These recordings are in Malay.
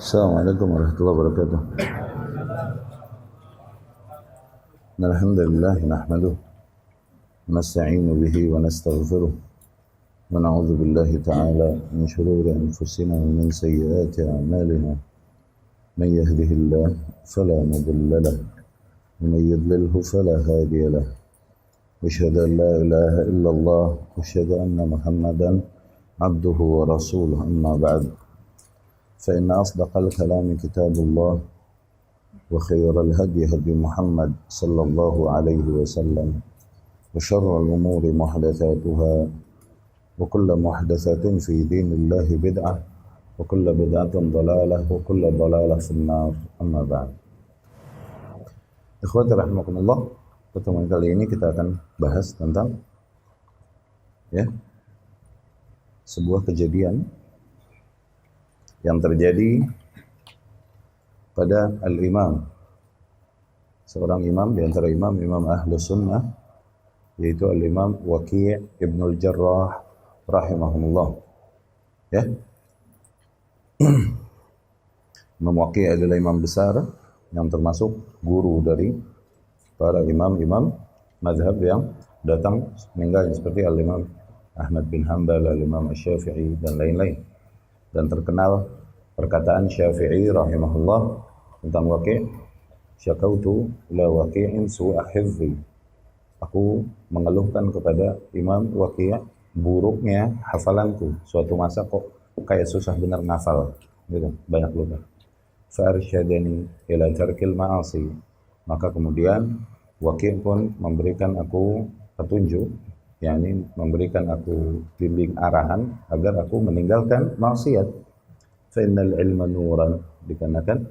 Assalamualaikum warahmatullahi wabarakatuh. Alhamdulillah nahmaduhu wa nasta'inu bihi wa nastaghfiruh wa na'udzu billahi ta'ala min shururi anfusina wa min sayyiati a'malina. Man yahdihillahu fala mudilla lahu wa man yudlilhu fala hadiya lahu. Wa asyhadu an la ilaha illallah wa asyhadu anna Muhammadan abduhu wa rasuluh. Amma ba'd. فإن أصدق الكلام كتاب الله وخير الهدي هدي محمد صلى الله عليه وسلم وشر الأمور محدثاتها وكل محدثة في دين الله بدعة وكل بدعة ضلالة وكل ضلالة في النار. أما بعد. Ikhwati rahimakumullah, pertemuan kali ini kita akan bahas tentang sebuah kejadian yang terjadi pada al-imam, seorang imam di antara imam Ahlus Sunnah, yaitu al-Imam Waqi' Ibnul Jarrah rahimahumullah. Imam Waqi' adalah imam besar yang termasuk guru dari para imam-imam mazhab yang datang meninggal, seperti al-Imam Ahmad bin Hanbal, al-Imam Asy-Syafi'i dan lain-lain. Dan terkenal perkataan Syafi'i rahimahullah tentang Waqi', syakautu ila Waqi'in su'a hifzi. Aku mengeluhkan kepada Imam Waqi' buruknya hafalanku. Suatu masa kok kayak susah benar ngafal, gitu, banyak lupa. Fa'arsyadani ila tarkil ma'asi. Maka kemudian Waqi' pun memberikan aku petunjuk, yakni memberikan aku bimbing arahan agar aku meninggalkan maksiat. Fa innal ilma nuran, dikarenakan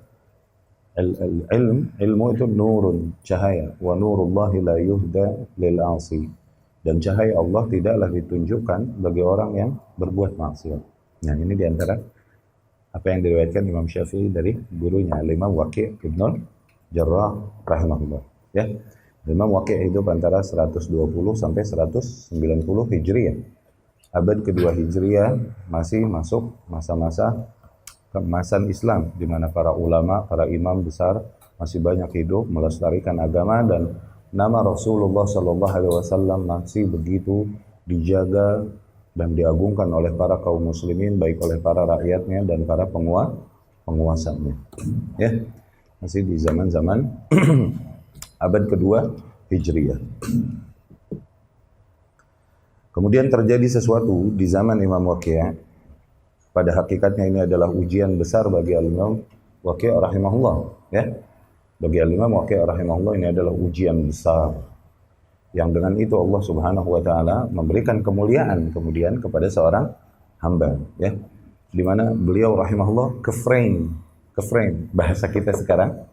ilmu itu nurun, cahaya, wa nurullahi la yuhda lil 'asi, dan cahaya Allah tidaklah ditunjukkan bagi orang yang berbuat maksiat. Nah, ini diantara apa yang diriwayatkan Imam Syafi'i dari gurunya Imam Waqi' Ibnul Jarrah rahimahullah. Imam Waqi' hidup antara 120 sampai 190 Hijriah. Abad kedua Hijriah masih masuk masa-masa keemasan Islam, di mana para ulama, para imam besar masih banyak hidup melestarikan agama, dan nama Rasulullah Sallallahu Alaihi Wasallam masih begitu dijaga dan diagungkan oleh para kaum muslimin, baik oleh para rakyatnya dan para penguasanya. Masih di zaman-zaman abad kedua Hijriah. Kemudian terjadi sesuatu di zaman Imam Waqi'. Pada hakikatnya ini adalah ujian besar bagi Al-Imam Waqi' rahimahullah. Bagi Al-Imam Waqi' rahimahullah ini adalah ujian besar, yang dengan itu Allah Subhanahu wa taala memberikan kemuliaan kemudian kepada seorang hamba, di mana beliau rahimahullah ke-frame bahasa kita sekarang,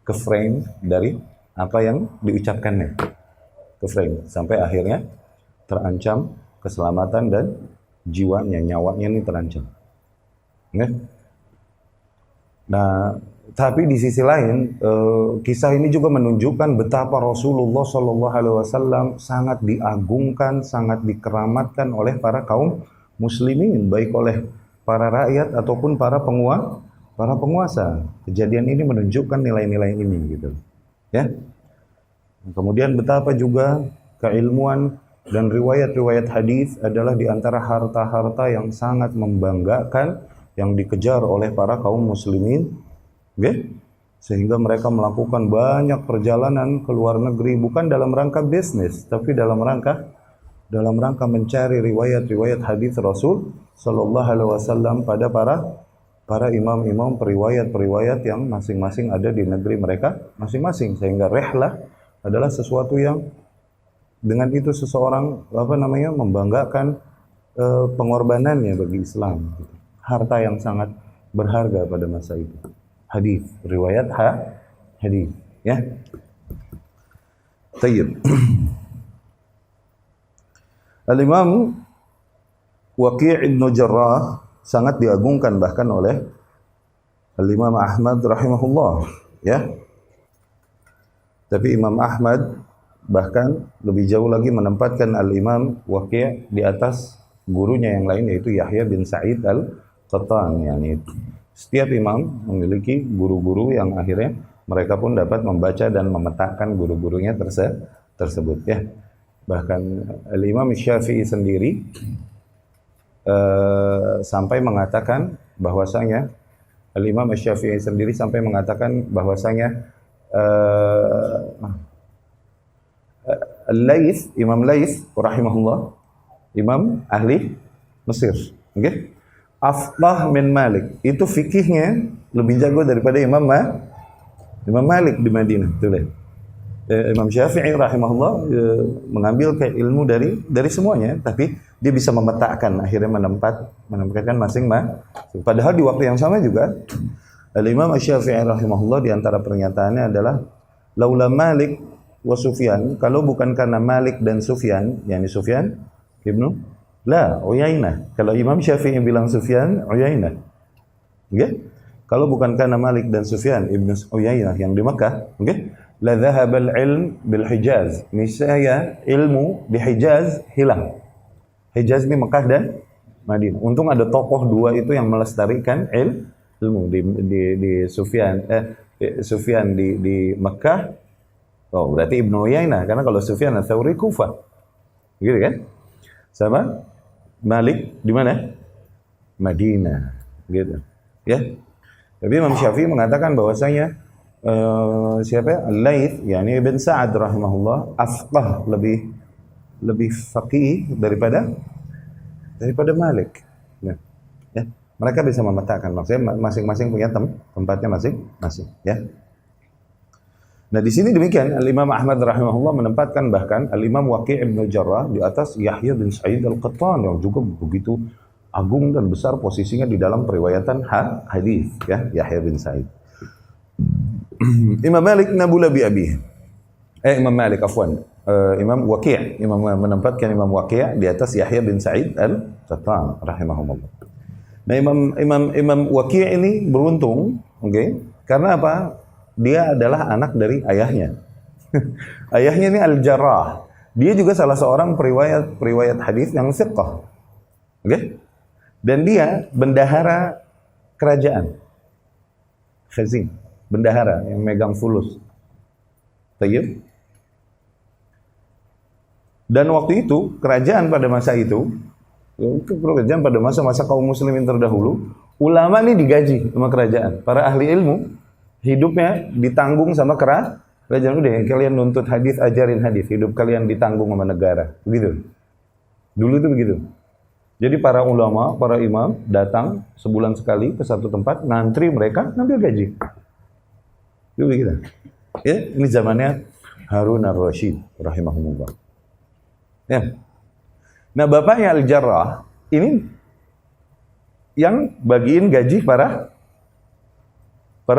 ke-frame dari apa yang diucapkannya, ke-frame sampai akhirnya terancam keselamatan dan jiwanya, nyawanya ini terancam. Nah, tapi di sisi lain kisah ini juga menunjukkan betapa Rasulullah Shallallahu Alaihi Wasallam sangat diagungkan, sangat dikeramatkan oleh para kaum muslimin, baik oleh para rakyat ataupun para penguasa. Kejadian ini menunjukkan nilai-nilai ini, gitu. Kemudian betapa juga keilmuan dan riwayat-riwayat hadis adalah di antara harta-harta yang sangat membanggakan yang dikejar oleh para kaum muslimin, sehingga mereka melakukan banyak perjalanan ke luar negeri, bukan dalam rangka bisnis, tapi dalam rangka mencari riwayat-riwayat hadis Rasul Sallallahu Alaihi Wasallam pada para imam-imam periwayat-periwayat yang masing-masing ada di negeri mereka masing-masing, sehingga rihlah adalah sesuatu yang dengan itu seseorang membanggakan pengorbanannya bagi Islam, gitu. Harta yang sangat berharga pada masa itu. Hadis, riwayat hadis, Tayyib. Al-Imam Waqi' Ibnul Jarrah sangat diagungkan bahkan oleh Al-Imam Ahmad rahimahullah, Tapi Imam Ahmad bahkan lebih jauh lagi menempatkan Al-Imam Waqi' di atas gurunya yang lain, yaitu Yahya bin Sa'id Al-Qattan, yakni Setiap imam memiliki guru-guru yang akhirnya mereka pun dapat membaca dan memetakan guru-gurunya tersebut ya. Bahkan Imam Syafi'i sendiri sampai mengatakan bahwasanya Imam Syafi'i sendiri sampai mengatakan bahwasanya Imam Laits rahimahullah, imam ahli Mesir, okay? Afqah min Malik, itu fikihnya lebih jago daripada Imam Malik di Madinah. Tuh, Imam Syafi'i rahimahullah mengambil ilmu dari semuanya, tapi dia bisa memetakkan, akhirnya menempatkan masing-masing. Padahal di waktu yang sama juga Imam Syafi'i rahimahullah di antara pernyataannya adalah laula Malik wa Sufyan, kalau bukan karena Malik dan Sufyan, yakni Sufyan ibnu Uyainah. Kalau Imam Syafi'i bilang Sufyan, Uyainah. Okay? Kalau bukan karena Malik dan Sufyan ibnu Uyainah yang di Makkah, okay? La dhahabal ilm bil Hijaz. Niscaya ilmu di Hijaz hilang. Hijaz ini Mekah dan Madinah. Untung ada tokoh dua itu yang melestarikan ilmu di Sufyan di Mekah. Oh, berarti Ibnu Uyainah, karena kalau Sufyan Ats-Tsauri Kufah. Gitu kan? Sama Malik di mana? Madinah, gitu. Ya. Tapi Imam Syafi'i mengatakan bahwasanya siapa? Al-Laits, yakni Ibn Sa'ad rahimahullah, afqah, lebih faqih daripada Malik. Ya. Ya. Mereka bisa memetakan, maksudnya masing-masing punya tempatnya masing-masing, ya. Nah, di sini demikian Al-Imam Ahmad rahimahullah menempatkan bahkan Al-Imam Waqi' ibn Jarrah di atas Yahya bin Sa'id Al-Qattan yang juga begitu agung dan besar posisinya di dalam periwayatan hadis, ya, Yahya bin Sa'id. Imam Malik nabula bi abihi. Imam Malik afwan. Imam Waqi', menempatkan Imam Waqi' di atas Yahya bin Sa'id Al-Qattan rahimahullah. Nah, Imam Waqi' ini beruntung, okay? Karena apa? Dia adalah anak dari ayahnya. Ayahnya ini Al-Jarrah. Dia juga salah seorang periwayat hadis yang thiqah. Okay? Dan dia bendahara kerajaan. Khazin, bendahara yang megang fulus. Tayyib. Dan waktu itu, kerajaan pada masa masa kaum muslimin terdahulu, ulama ini digaji sama kerajaan. Para ahli ilmu hidupnya ditanggung sama kerajaan. Udah, kalian nuntut hadis, ajarin hadis, hidup kalian ditanggung sama negara. Begitu. Dulu itu begitu. Jadi para ulama, para imam datang sebulan sekali ke satu tempat, ngantri mereka ngambil gaji. Itu begitu. Ya, ini zamannya Harun ar-Rasyid rahimahullah. Ya. Nah, bapaknya Al-Jarrah ini yang bagiin gaji para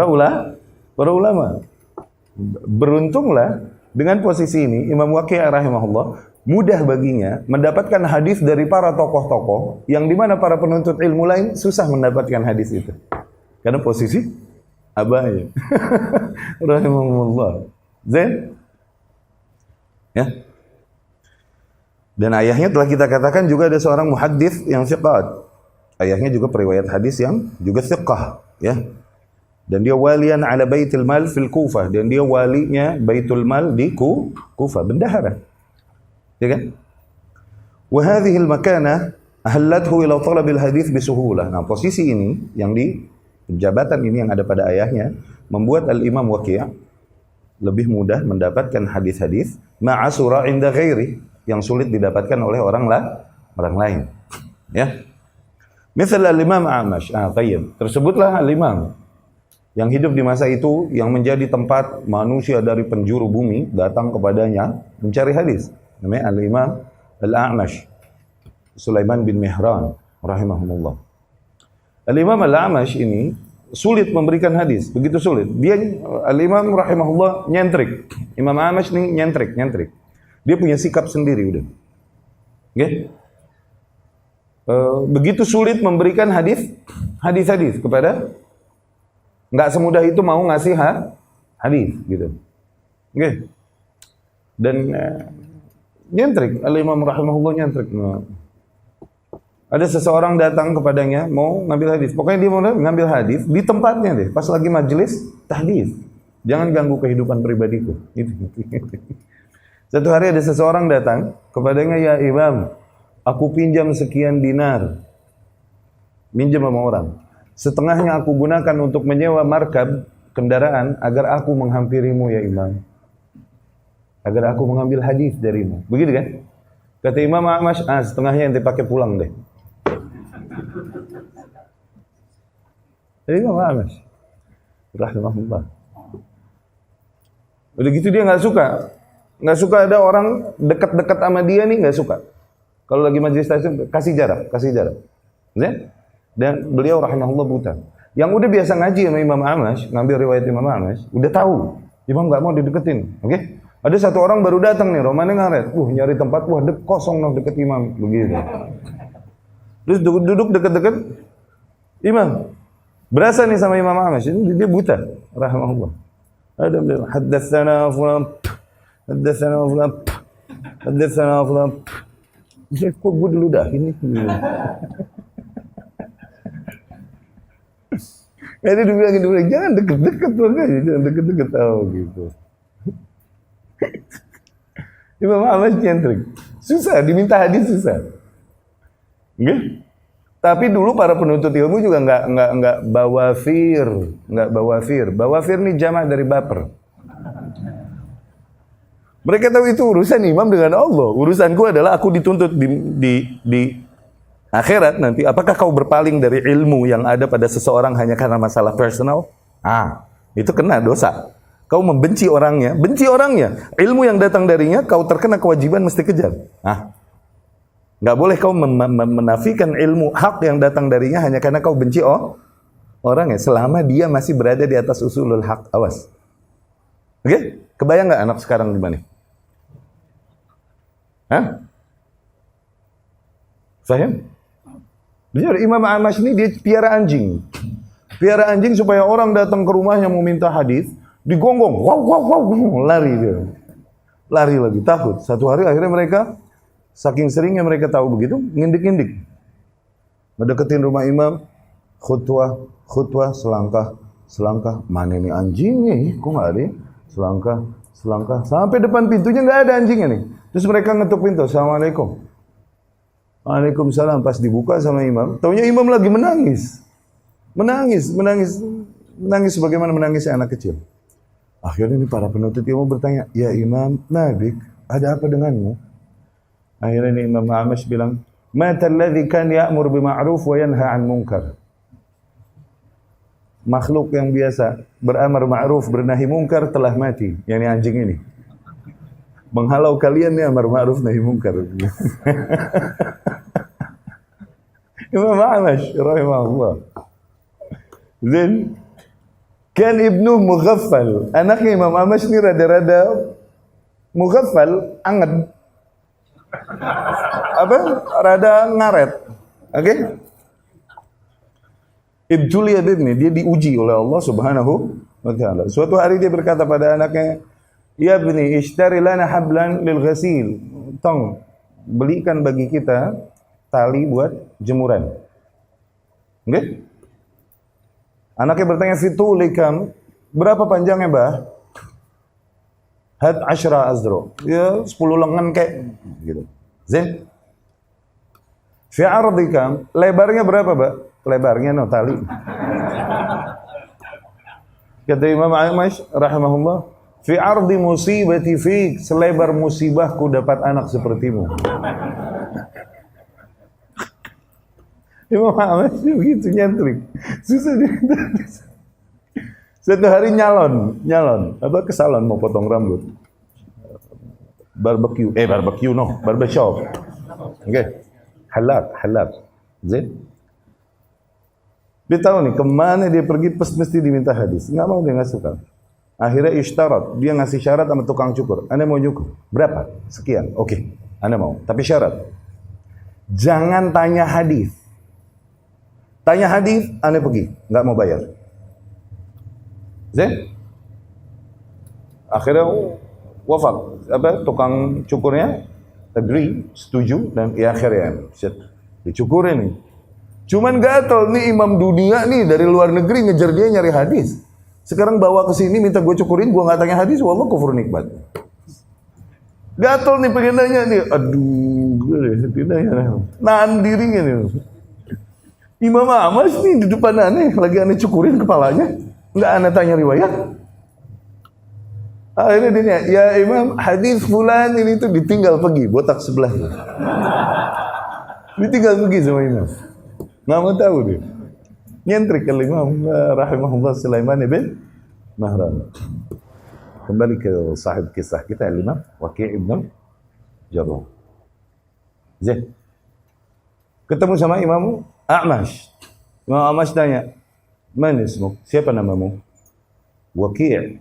ulama. Beruntunglah dengan posisi ini Imam Waqi' rahimahullah mudah baginya mendapatkan hadis dari para tokoh-tokoh yang dimana para penuntut ilmu lain susah mendapatkan hadis itu karena posisi abahnya. Rahimahullah. Zain? Ya. Dan ayahnya telah kita katakan juga ada seorang muhaddits yang thiqat. Ayahnya juga periwayat hadis yang juga thiqah, ya. Dan dia walian ala Baitul Mal fil Kufah, dan dia walinya Baitul Mal di Kufah, bendahara. Ya kan? Wa hadhihi al-makanah ahallathu ila talab al-hadits bisuhulah. Nah, posisi ini yang di jabatan ini yang ada pada ayahnya membuat Al-Imam Waqi' lebih mudah mendapatkan hadis-hadis ma'asura inda ghairi, yang sulit didapatkan oleh orang lain. Ya. Misal Al-Imam A'mash. Tayyib. Tersebutlah Al-Imam yang hidup di masa itu, yang menjadi tempat manusia dari penjuru bumi datang kepadanya mencari hadis. Namanya Al-Imam Al-A'mash, Sulaiman bin Mihran rahimahumullah. Al-Imam Al-A'mash ini sulit memberikan hadis, begitu sulit. Dia Al-Imam rahimahullah nyentrik. Imam A'mash ini nyentrik. Dia punya sikap sendiri udah. Okay? Begitu sulit memberikan hadis kepada, nggak semudah itu mau ngasih hadis gitu. Okay? Dan nyentrik, Al-Imam rahimahullah nyentrik. Ada seseorang datang kepadanya mau ngambil hadis. Pokoknya dia mau ngambil hadis di tempatnya deh. Pas lagi majelis tahdits. Jangan ganggu kehidupan pribadiku. Gitu. Satu hari ada seseorang datang kepadanya, ya Imam, aku pinjam sekian dinar. Minjam sama orang. Setengahnya aku gunakan untuk menyewa markab kendaraan agar aku menghampirimu ya Imam. Agar aku mengambil hadis darimu. Begitu kan? Kata Imam Ahmad, setengahnya yang dipakai pulang deh. Jadi Imam Ahmad rahimahullah. Udah gitu dia nggak suka ada orang dekat-dekat sama dia nih, nggak suka. Kalau lagi majelis tajwid kasih jarak. Ya? Dan beliau rahimahullah buta. Yang udah biasa ngaji sama Imam Ahmad, ngambil riwayat Imam Ahmad, udah tahu. Imam nggak mau dideketin, oke? Ada satu orang baru datang nih, romannya ngaret. Nyari tempat, kosong deket Imam, begitu. Terus duduk deket-deket Imam. Berasa nih sama Imam Ahmad, ini dia buta, rahimahullah. Ada bilang, haddatsana fulan, haddatsana fulan. Kok gue dulu dah ini. Jadi dia bilang, jangan deket-deket makanya, jangan deket-deket gitu. Imam Ahmad nyentrik. Susah, diminta hadis susah. Nggak? Tapi dulu para penuntut ilmu juga nggak bawafir. Bawafir ini jamak dari baper. Mereka tahu itu urusan imam dengan Allah. Urusanku adalah aku dituntut di akhirat nanti. Apakah kau berpaling dari ilmu yang ada pada seseorang hanya karena masalah personal? Itu kena dosa. Kau membenci orangnya, ilmu yang datang darinya, kau terkena kewajiban mesti kejar. Nggak boleh kau menafikan ilmu hak yang datang darinya hanya karena kau benci orangnya, selama dia masih berada di atas usulul hak. Awas. Oke? Kebayang nggak anak sekarang di mana? Faham? Jadi Imam Ahmad ini dia piara anjing. Piara anjing supaya orang datang ke rumahnya mau minta hadis, digonggong, wow, lari dia. Lari lagi, takut. Satu hari akhirnya mereka, saking seringnya mereka tahu begitu, ngindik-ngindik. Ngedeketin rumah imam, khutbah, selangkah. Mana nih anjingnya? Kok nggak ada? Selangkah. Sampai depan pintunya nggak ada anjingnya nih. Terus mereka ngetuk pintu, Assalamualaikum. Waalaikumsalam. Pas dibuka sama imam, taunya imam lagi menangis sebagaimana menangisnya anak kecil. Akhirnya ini para penuntut ilmu bertanya, ya Imam, Mabik, ada apa denganmu? Akhirnya ini Imam Ahmad bilang, Mata alladhi kan ya'mur bima'ruf wa yanha 'an munkar. Makhluk yang biasa beramar ma'ruf, bernahi munkar telah mati. Yang ini anjing ini. Menghalau kalian nih amar ma'ruf nahi munkar. Imam Ahmad rahimahullah. Then kan ibnu mughaffal. Anaknya Imam Ahmad ini rada-rada mughaffal, anget. Rada ngaret. Oke? Ibtuliya bibni, dia diuji oleh Allah Subhanahu wa taala. Suatu hari dia berkata pada anaknya, "Ya ibni, ishtari lana hablan lil ghasil." Tong, belikan bagi kita tali buat jemuran. Oke? Anaknya bertanya, "Fitulikam, berapa panjangnya, Bah?" Had 10 azro. Ya, 10 lengan kayak gitu. Zain. Fi ardikam, lebarnya berapa, Mbak? Lebarnya tali. Kata Imam Ahmad rahimahullah, fi ardi musibati fik, selebar musibahku dapat anak sepertimu. Imam Ahmad begitu nyentrik. Susah dia. Satu hari nyalon, ke salon mau potong rambut. Barbershop. Oke. Halak. Zain. Dia tahu nih kemana dia pergi mesti diminta hadis. Nggak mau, dia nggak suka. Akhirnya isyarat, dia ngasih syarat sama tukang cukur. Anda mau cukur? Berapa? Sekian. Oke, Anda mau. Tapi syarat, jangan tanya hadis. Tanya hadis, Anda pergi, nggak mau bayar. Zain? Akhirnya wafat. Tukang cukurnya agree, setuju, dan akhirnya dicukurin nih. Cuman gatel nih imam dunia nih dari luar negeri ngejar dia nyari hadis. Sekarang bawa ke sini minta gue cukurin, gue nggak tanya hadis, wallah kufur nikmat. Gatel nih pengen nanya nih, aduh, gue tidak nanya, nahan dirinya nih. Imam Ahmad nih di depan aneh, lagi aneh cukurin kepalanya, nggak aneh tanya riwayat. Akhirnya dia, ya Imam, hadis fulan ini tuh ditinggal pergi, botak sebelah. Ditinggal pergi sama Imam. Nggak mau tahu dia. Nyentrik ke Imam rahimahullah Sulaiman ibn Mahran. Kembali ke sahib kisah kita, Imam Waqi' ibn Jarrah. Zain. Ketemu sama Imam A'mash. Imam A'mash tanya, "Man ismuk? Siapa namamu?" Waqi'.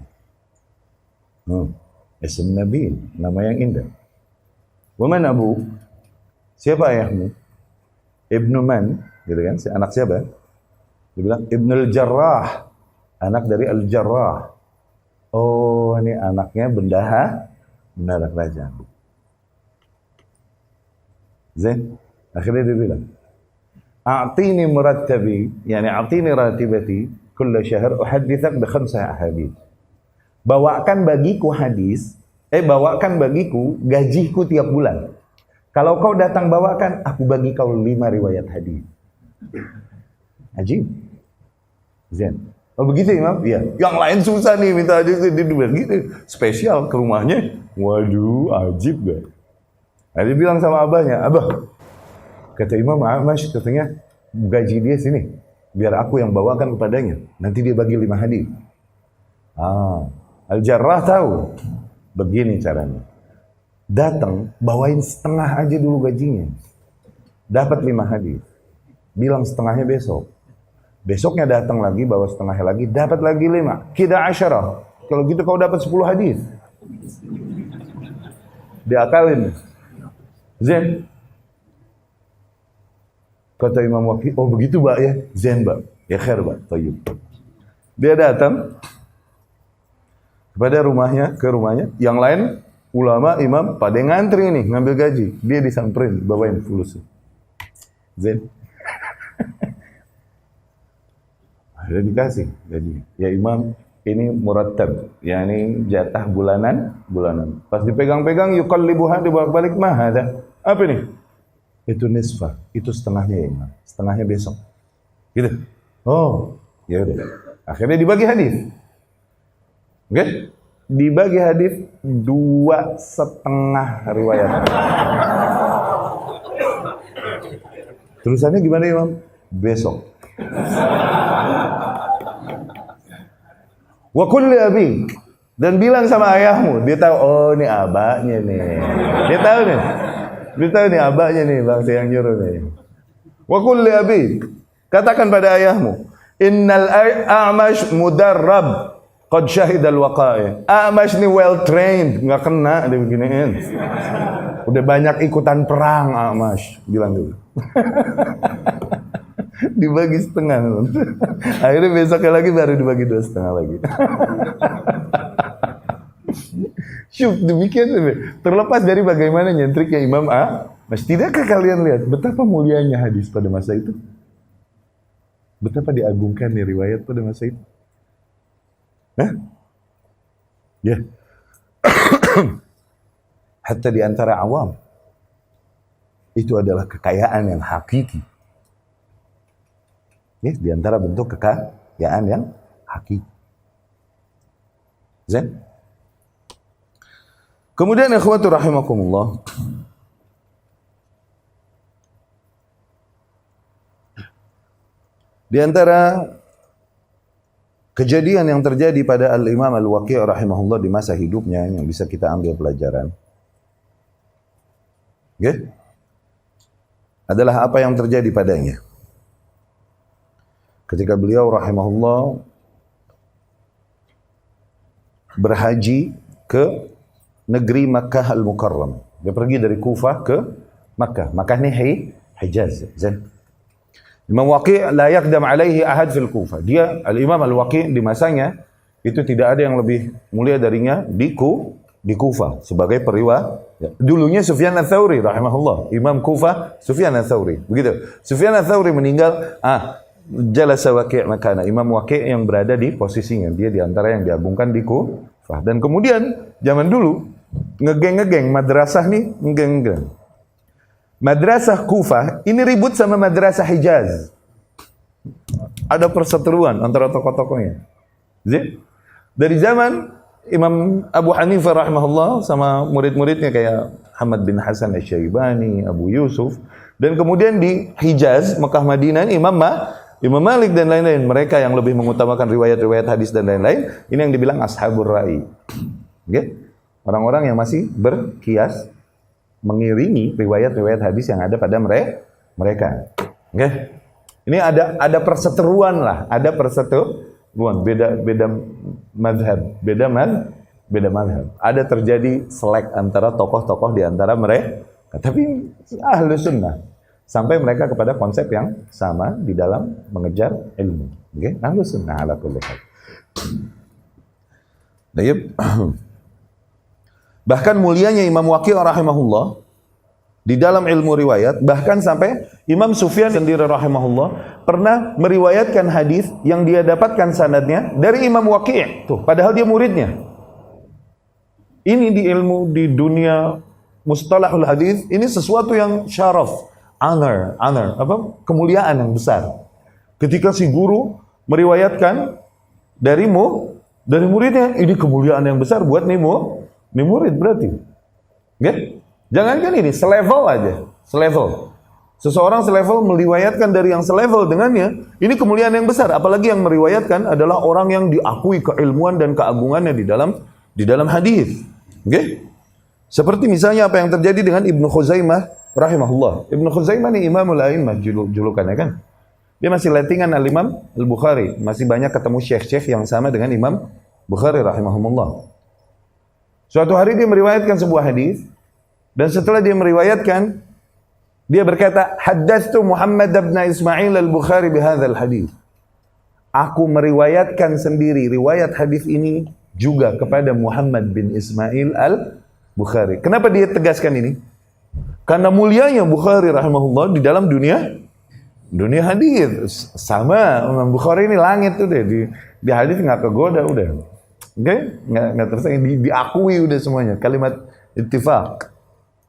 Ism Nabil, nama yang indah. Wa man abu? Siapa ayahmu? Ibnu man, gitu kan? Si anak siapa? Dia bilang Ibnul Jarrah, anak dari Al-Jarrah. Oh, ini anaknya bendahara kerajaan. Zain. Akhirnya dia bilang, "A'tini murattabi, yani a'tini ratibati kulla syahr uhadditsak bi 5 ahadits." Bawakan bagiku hadis, bawakan bagiku gajiku tiap bulan. Kalau kau datang bawakan, aku bagi kau 5 riwayat hadis. Ajib. Zain. Oh begitu Imam? Iya. Yang lain susah nih minta hadis di gitu. Spesial ke rumahnya. Waduh, ajib gak? Nah, dia bilang sama abahnya, "Abah," kata Imam Ahmad, katanya gaji dia sini. Biar aku yang bawakan kepadanya. Nanti dia bagi 5 hadis. Al-Jarrah tahu. Begini caranya. Datang, bawain setengah aja dulu gajinya. Dapat 5 hadis. Bilang setengahnya besok. Besoknya datang lagi, bawa setengahnya lagi, dapat lagi 5. Kida asyarah. Kalau gitu kau dapat 10 hadis. Diakalin. Zain. Kata Imam Waqi', oh begitu Mbak ya? Zain Mbak. Ya khair Mbak. Tayyib. Dia datang kepada rumahnya, ke rumahnya. Yang lain, ulama, imam, pada ngantri nih, ngambil gaji. Dia disamperin, bawain fulus. Zain. Akhirnya dikasih gaji. Ya Imam, ini murattab, yakni jatah bulanan. Pas dipegang-pegang, yuqallibuha, dibalik-balik, mahada. Apa nih? Itu nisfah, itu setengahnya ya Imam. Setengahnya besok. Gitu. Oh, ya udah. Akhirnya dibagi hadis. Oke? Dibagi hadis 2,5 riwayat. Tulisannya gimana Imam? Besok. Wa kulli abi, dan bilang sama ayahmu. Dia tahu, oh ini abahnya nih. Dia tahu nih abahnya nih, bangsa yang nyuruh nih. Wa kulli abi, katakan pada ayahmu, innal A'mash mudarrab qad syahidal waqa'i. A'mash nih well trained, nggak kena dia beginiin. Udah banyak ikutan perang A'mash, bilang dulu. Dibagi setengah. Akhirnya besoknya lagi baru dibagi 2,5 lagi. Syuk, demikian. Terlepas dari bagaimana nyentriknya Imam Mas, tidakkah kalian lihat betapa mulianya hadis pada masa itu? Betapa diagungkan nih riwayat pada masa itu? Hah? Ya. Hatta di antara awam. Itu adalah kekayaan yang hakiki. Ya, di antara bentuk kekayaan yang hakiki. Zain. Kemudian ikhwatu rahimakumullah. Di antara kejadian yang terjadi pada Al-Imam Al-Waqi' rahimahullah di masa hidupnya yang bisa kita ambil pelajaran. Okay? Adalah apa yang terjadi padanya. Ketika beliau rahimahullah berhaji ke negeri Makkah Al-Mukarram. Dia pergi dari Kufah ke Makkah. Makkah ini Hijaz. Imam Waqi' la yaqdam alaihi ahad fil Kufah. Dia Al-Imam Al-Waqi' di masanya itu tidak ada yang lebih mulia darinya di di Kufah sebagai periwayat. Dulunya Sufyan Ats-Tsauri rahimahullah, Imam Kufah Sufyan Ats-Tsauri. Begitu. Sufyan Ats-Tsauri meninggal, jalasa Waqi' makana. Imam Waqi' yang berada di posisinya, dia di antara yang diagungkan di Kufah. Dan kemudian zaman dulu ngegeng madrasah nih, ngegeng. Madrasah Kufah ini ribut sama madrasah Hijaz. Ada perseteruan antara tokoh-tokohnya. Dari zaman Imam Abu Hanifah rahimahullah sama murid-muridnya kayak Ahmad bin Hasan Asy-Syaibani, Abu Yusuf, dan kemudian di Hijaz, Mekah, Madinah, Imam Malik dan lain-lain, mereka yang lebih mengutamakan riwayat-riwayat hadis dan lain-lain, ini yang dibilang ashabur ra'i. Okay? Orang-orang yang masih berkias mengiringi riwayat-riwayat hadis yang ada pada mereka. Okay? Ini ada perseteruan lah, ada perseteruan. Beda madhab, beda madhab. Ada terjadi selek antara tokoh-tokoh di antara mereka. Tapi ahlu sunnah sampai mereka kepada konsep yang sama di dalam mengejar ilmu. Okay? Ahlu sunnah ala kulli hal. Bahkan mulianya Imam Waqi' rahimahullah di dalam ilmu riwayat, bahkan sampai Imam Sufyan sendiri rahimahullah pernah meriwayatkan hadis yang dia dapatkan sanadnya dari Imam Waqi'. Tuh, padahal dia muridnya. Ini di ilmu di dunia mustalahul hadis, ini sesuatu yang syaraf, honor, kemuliaan yang besar. Ketika si guru meriwayatkan dari muridnya, ini kemuliaan yang besar buat nih murid berarti. Okay? Jangankan ini, selevel aja, selevel. Seseorang selevel meriwayatkan dari yang selevel dengannya, ini kemuliaan yang besar. Apalagi yang meriwayatkan adalah orang yang diakui keilmuan dan keagungannya di dalam hadis. Okay? Seperti misalnya apa yang terjadi dengan Ibnu Khuzaimah rahimahullah. Ibnu Khuzaimah ini Imamul A'immah julukannya kan. Dia masih lettingan Al-Imam Al-Bukhari, masih banyak ketemu syekh-syekh yang sama dengan Imam Bukhari rahimahumullah. Suatu hari dia meriwayatkan sebuah hadis. Dan setelah dia meriwayatkan, dia berkata, "Haddatsu Muhammad bin Ismail al-Bukhari bihadzal hadis." Aku meriwayatkan sendiri riwayat hadis ini juga kepada Muhammad bin Ismail al-Bukhari. Kenapa dia tegaskan ini? Karena mulianya Bukhari rahimahullah di dalam dunia hadis. Sama Imam Bukhari ini langit tuh deh, di hadis nggak kegoda udah. Oke? Nggak tersaing, diakui udah semuanya. Kalimat ittifaq.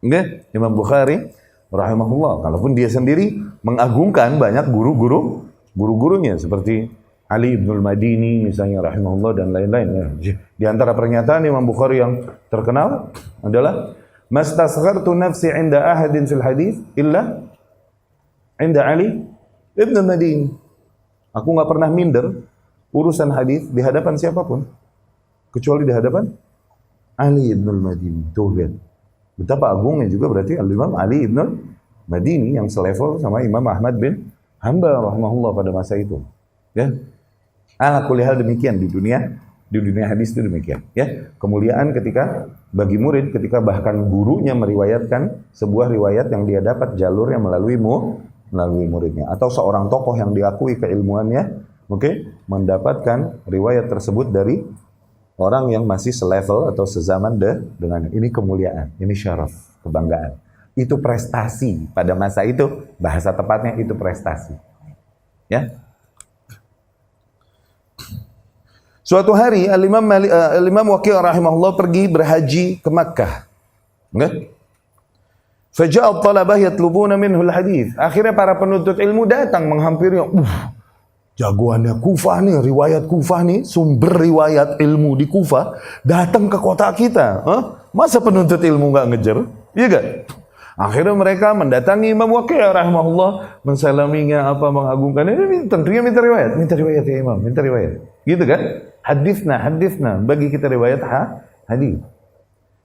Okay? Imam Bukhari rahimahullah, kalaupun dia sendiri mengagungkan banyak guru-gurunya seperti Ali ibnul Madini misalnya rahimahullah dan lain-lain. Di antara pernyataan Imam Bukhari yang terkenal adalah mastasghartu nafsi 'inda ahadin fil hadis illa 'inda Ali ibnul Madini. Aku enggak pernah minder urusan hadis di hadapan siapapun kecuali di hadapan Ali ibnul Madini. Tuh lihat. Betapa agungnya juga berarti Al-Imam Ali ibn Madini yang selevel sama Imam Ahmad bin Hanbal rahimahullah pada masa itu. Ya. Ala kulli hal demikian di dunia hadis itu demikian. Ya. Kemuliaan ketika bagi murid ketika bahkan gurunya meriwayatkan sebuah riwayat yang dia dapat jalurnya melalui muridnya, atau seorang tokoh yang diakui keilmuannya, mendapatkan riwayat tersebut dari orang yang masih selevel atau sezaman dengan ini kemuliaan, ini syaraf, kebanggaan. Itu prestasi pada masa itu, bahasa tepatnya itu prestasi. Ya. Suatu hari Al-Imam Waqi' rahimahullah pergi berhaji ke Makkah. Okay? Faja'at talabah yatlubuna minhu al-hadis. Akhirnya para penuntut ilmu datang menghampirinya. Jagoannya Kufah nih, riwayat Kufah nih, sumber riwayat ilmu di Kufah datang ke kota kita. Masa penuntut ilmu nggak ngejar? Iya gak? Akhirnya mereka mendatangi Imam Waqi' rahimahullah, mensalaminya, mengagungkan. Ini tentunya minta riwayat ya Imam, minta riwayat. Gitu kan? Hadisna, bagi kita riwayat hadis.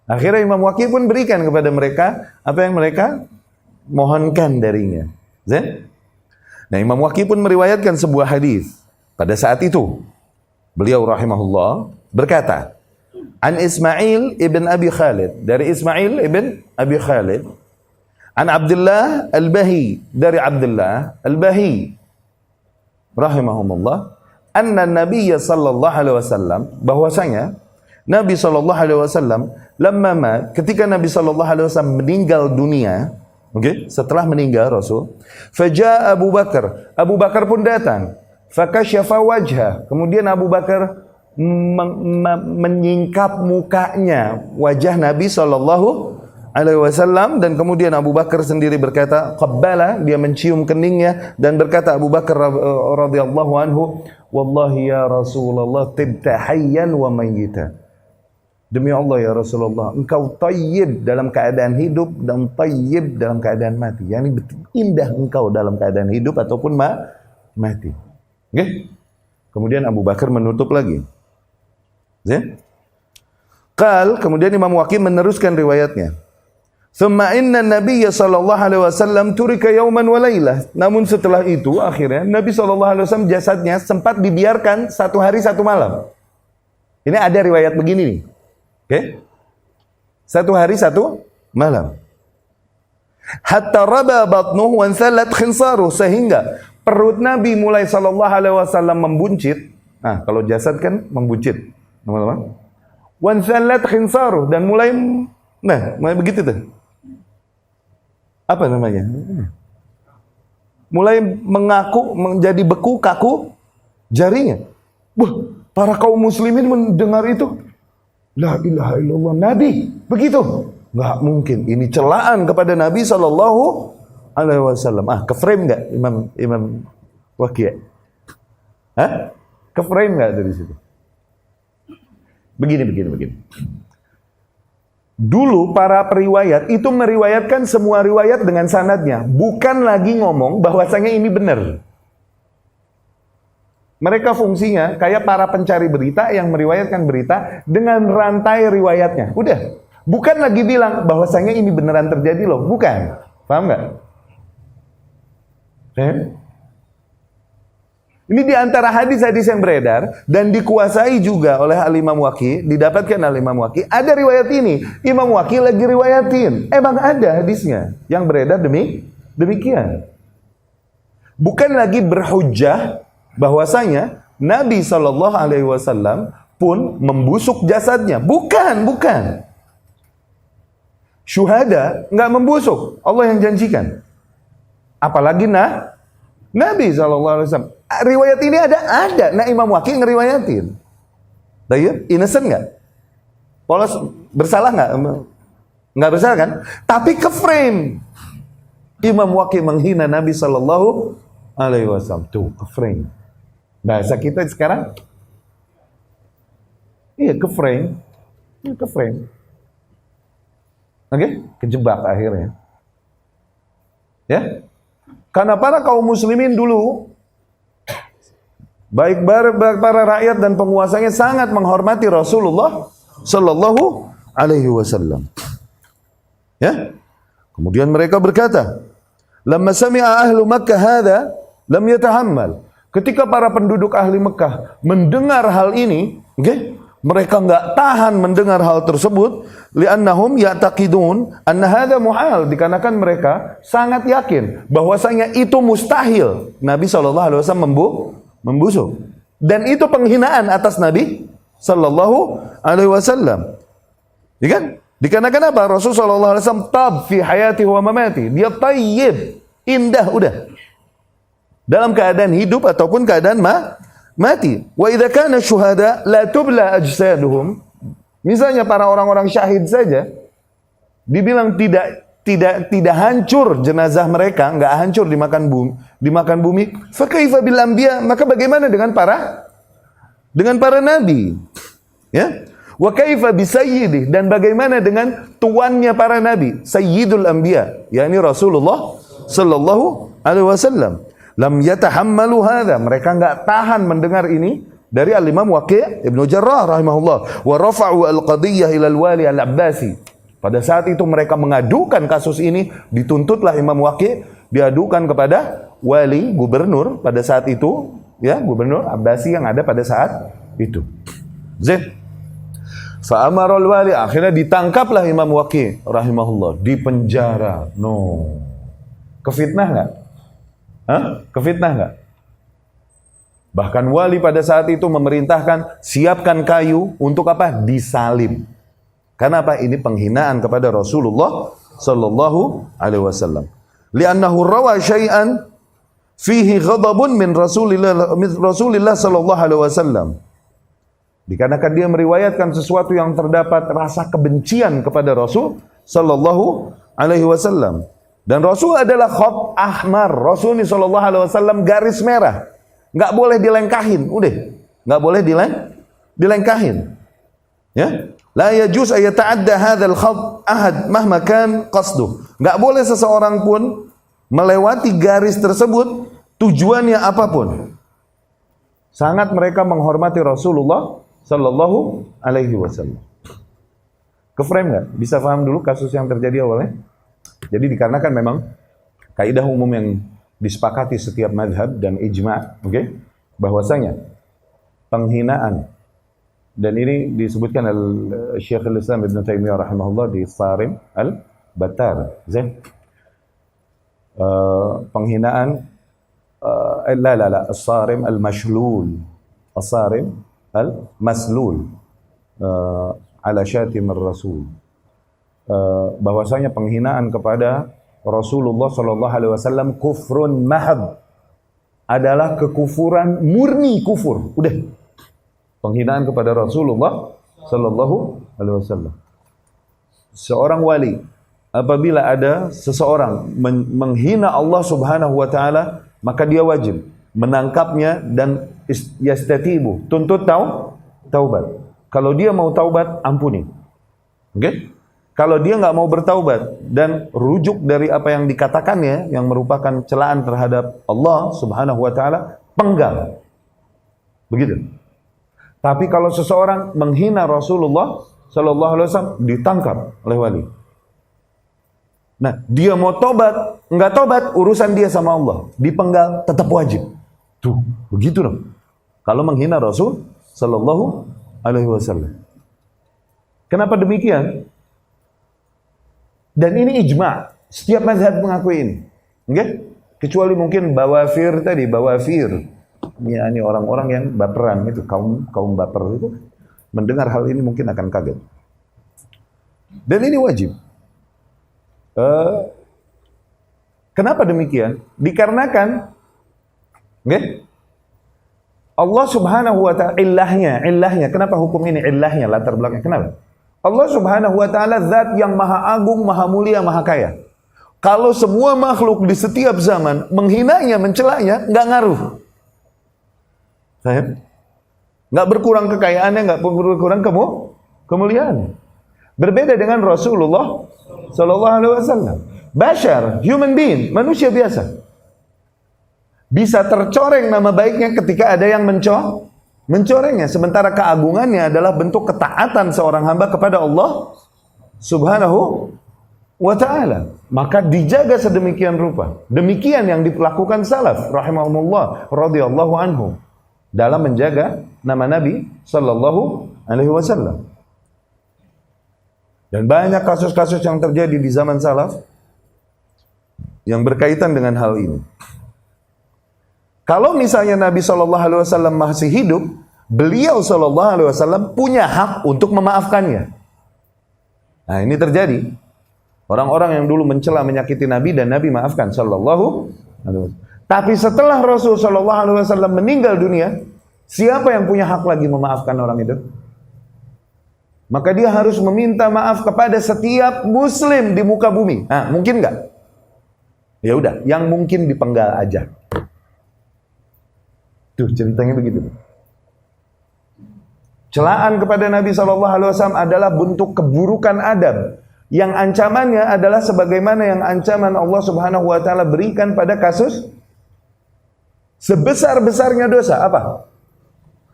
Akhirnya Imam Waqi' pun berikan kepada mereka apa yang mereka mohonkan darinya. Nah, Imam Waqi' pun meriwayatkan sebuah hadis. Pada saat itu, beliau rahimahullah berkata, An Ismail ibn Abi Khalid, dari Ismail ibn Abi Khalid, An Abdullah al-Bahi, dari Abdullah al-Bahi, rahimahumullah, anna Nabiya sallallahu alaihi wasallam, bahwasanya Nabi SAW, ketika Nabi SAW meninggal dunia, setelah meninggal Rasul, faja'a Abu Bakar, Abu Bakar pun datang, fakasyafa wajha, kemudian Abu Bakar menyingkap mukanya, wajah Nabi SAW, dan kemudian Abu Bakar sendiri berkata, qabbala, dia mencium keningnya, dan berkata Abu Bakar radhiyallahu anhu, wallahi ya Rasulullah, tibta hayyan wa mayyita. Demi Allah ya Rasulullah, engkau tayyib dalam keadaan hidup dan tayyib dalam keadaan mati. Yani indah engkau dalam keadaan hidup ataupun mati. Okay? Kemudian Abu Bakar menutup lagi. Kemudian Imam Waqi meneruskan riwayatnya. Thumma inna Nabiyya sallallahu alaihi wasallam turika yawman wa laylah. Namun setelah itu akhirnya Nabi sallallahu alaihi wasallam jasadnya sempat dibiarkan 1 hari 1 malam. Ini ada riwayat begini nih. Oke. 1 hari 1 malam. Hatta raba batnuhu wa thalat khinsaru, sehingga perut Nabi mulai sallallahu alaihi wasallam membuncit. Nah, kalau jasad kan membuncit, teman-teman. Wa thalat khinsaru, dan mulai begitu tuh. Apa namanya? Mulai menjadi beku, kaku jarinya. Wah, para kaum muslimin mendengar itu. La ilaha illallah, Nabi begitu? Nggak mungkin, ini celaan kepada Nabi sallallahu alaihi wasallam. Ke frame nggak Imam Waqi'? Ke frame nggak dari situ? Begini. Dulu para periwayat itu meriwayatkan semua riwayat dengan sanadnya, bukan lagi ngomong bahwasanya ini benar. Mereka fungsinya kayak para pencari berita yang meriwayatkan berita dengan rantai riwayatnya. Udah, bukan lagi bilang bahwasanya ini beneran terjadi loh, bukan. Paham nggak? Ini di antara hadis-hadis yang beredar dan dikuasai juga oleh Al-Imam Waqi', didapatkan oleh Imam Waqi'. Ada riwayat ini, Imam Waqi' lagi riwayatin. Emang ada hadisnya yang beredar demikian. Bukan lagi berhujjah bahwasanya Nabi Shallallahu Alaihi Wasallam pun membusuk jasadnya. Bukan. Syuhada nggak membusuk, Allah yang janjikan. Apalagi Nabi Shallallahu Alaihi Wasallam. Riwayat ini ada. Nah, Imam Waqi' ngeriwayatin. Innocent nggak? Polos bersalah nggak? Nggak bersalah kan? Tapi ke frame. Imam Waqi' menghina Nabi Shallallahu Alaihi Wasallam. Tuh, ke frame. Bahasa kita sekarang, iya, ke frame. Kejebak akhirnya. Ya, karena para kaum muslimin dulu, baik para rakyat dan penguasanya sangat menghormati Rasulullah Sallallahu Alaihi Wasallam. Ya, kemudian mereka berkata, "Lamma sami'a ahlu Makkah hadza, lam yatahammal." Ketika para penduduk ahli Mekah mendengar hal ini, mereka nggak tahan mendengar hal tersebut, li'annahum ya'taqidun anna hadza muhal, dikarenakan mereka sangat yakin bahwasanya itu mustahil Nabi SAW membusuk, dan itu penghinaan atas Nabi SAW. Ya kan? Dikarenakan apa? Rasulullah SAW tab fi hayati wa mamati, dia tayyib, indah, udah dalam keadaan hidup ataupun keadaan mati. Wa idza kana syuhada la tubla ajsaduhum. Misalnya para orang-orang syahid saja dibilang tidak hancur jenazah mereka, enggak hancur dimakan bumi. Fa kaifa bil anbiya? Maka bagaimana dengan para nabi? Ya? Wa kaifa bi sayyidih, dan bagaimana dengan tuannya para nabi, sayyidul anbiya, yakni Rasulullah sallallahu alaihi wasallam. Lam yatahammalu hadza, mereka enggak tahan mendengar ini dari Al-Imam Waqi' Ibnu Jarrah rahimahullah, wa rafa'u al-qadhiyyah ila al-wali al-Abbasi. Pada saat itu mereka mengadukan kasus ini, dituntutlah Imam Waqi', diadukan kepada wali gubernur pada saat itu, ya, gubernur Abbasi yang ada pada saat itu. Fa amara al-wali, akhirnya ditangkaplah Imam Waqi' rahimahullah, dipenjara. Kefitnah enggak? Kefitnah enggak? Bahkan wali pada saat itu memerintahkan siapkan kayu untuk apa? Disalib. Karena apa? Ini penghinaan kepada Rasulullah sallallahu alaihi wasallam. Li'annahu rawa syai'an fihi ghadabun min Rasulillah sallallahu alaihi wasallam. Dikarenakan dia meriwayatkan sesuatu yang terdapat rasa kebencian kepada Rasul sallallahu alaihi wasallam. Dan Rasul adalah khat ahmar. Rasul sallallahu alaihi wasallam garis merah. Enggak boleh dilengkahin, udah. Enggak boleh dilengkahin. Ya? La yajuz ay yata'adda hadzal khat ahad mahma kan qasduh. Enggak boleh seseorang pun melewati garis tersebut tujuannya apapun. Sangat mereka menghormati Rasulullah sallallahu alaihi wasallam. Ke-frame enggak? Bisa paham dulu kasus yang terjadi awalnya? Jadi dikarenakan memang kaidah umum yang disepakati setiap mazhab dan ijma', oke? Bahwasanya penghinaan, dan ini disebutkan oleh Syekhul Islam Ibn Taimiyah rahimahullah di Sarim al-Battar. Penghinaan As-Sarim al-Mashlul. As-Sarim al-Maslul ala syatim ar-Rasul. Bahwasanya penghinaan kepada Rasulullah sallallahu alaihi wasallam kufrun mahab, adalah kekufuran murni, kufur. Udah. Penghinaan kepada Rasulullah sallallahu alaihi wasallam. Seorang wali apabila ada seseorang menghina Allah Subhanahu wa taala, maka dia wajib menangkapnya dan yastatibu, tuntut taubat. Kalau dia mau taubat, ampuni. Oke? Kalau dia nggak mau bertaubat dan rujuk dari apa yang dikatakannya yang merupakan celaan terhadap Allah Subhanahu wa taala, penggal. Begitu. Tapi kalau seseorang menghina Rasulullah sallallahu alaihi wasallam, ditangkap oleh wali. Nah, dia mau tobat, nggak tobat, urusan dia sama Allah. Dipenggal, tetap wajib. Tuh, begitu dong. Kalau menghina Rasul sallallahu alaihi wasallam. Kenapa demikian? Dan ini ijma'. Setiap mazhab mengakui ini. Okay? Kecuali mungkin Bawafir tadi, Bawafir. Ya, ini orang-orang yang baperan itu, kaum baper itu mendengar hal ini mungkin akan kaget. Dan ini wajib. Kenapa demikian? Dikarenakan Allah Subhanahu wa ta'ala illahnya. Kenapa hukum ini illahnya, latar belakangnya? Kenapa? Allah Subhanahu wa ta'ala zat yang maha agung, maha mulia, maha kaya. Kalau semua makhluk di setiap zaman menghinanya, mencelanya, nggak ngaruh. Sahib? Nggak berkurang kekayaannya, nggak berkurang kemuliaannya. Berbeda dengan Rasulullah sallallahu alaihi wasallam. Bashar, human being, manusia biasa. Bisa tercoreng nama baiknya ketika ada yang mencorengnya, sementara keagungannya adalah bentuk ketaatan seorang hamba kepada Allah Subhanahu wa ta'ala. Maka dijaga sedemikian rupa. Demikian yang dilakukan salaf rahimahumullah radhiyallahu anhu dalam menjaga nama Nabi sallallahu alaihi wasallam. Dan banyak kasus-kasus yang terjadi di zaman salaf yang berkaitan dengan hal ini. Kalau misalnya Nabi SAW masih hidup, beliau SAW punya hak untuk memaafkannya. Nah, ini terjadi. Orang-orang yang dulu mencela, menyakiti Nabi dan Nabi maafkan sallallahu alaihi wasallam. Tapi setelah Rasul sallallahu alaihi wasallam meninggal dunia, siapa yang punya hak lagi memaafkan orang itu? Maka dia harus meminta maaf kepada setiap muslim di muka bumi. Nah, mungkin nggak? Ya udah, yang mungkin dipenggal aja. Tuh ceritanya begitu. Celaan kepada Nabi SAW adalah bentuk keburukan adab yang ancamannya adalah sebagaimana yang ancaman Allah Subhanahu wa taala berikan pada kasus sebesar-besarnya dosa apa?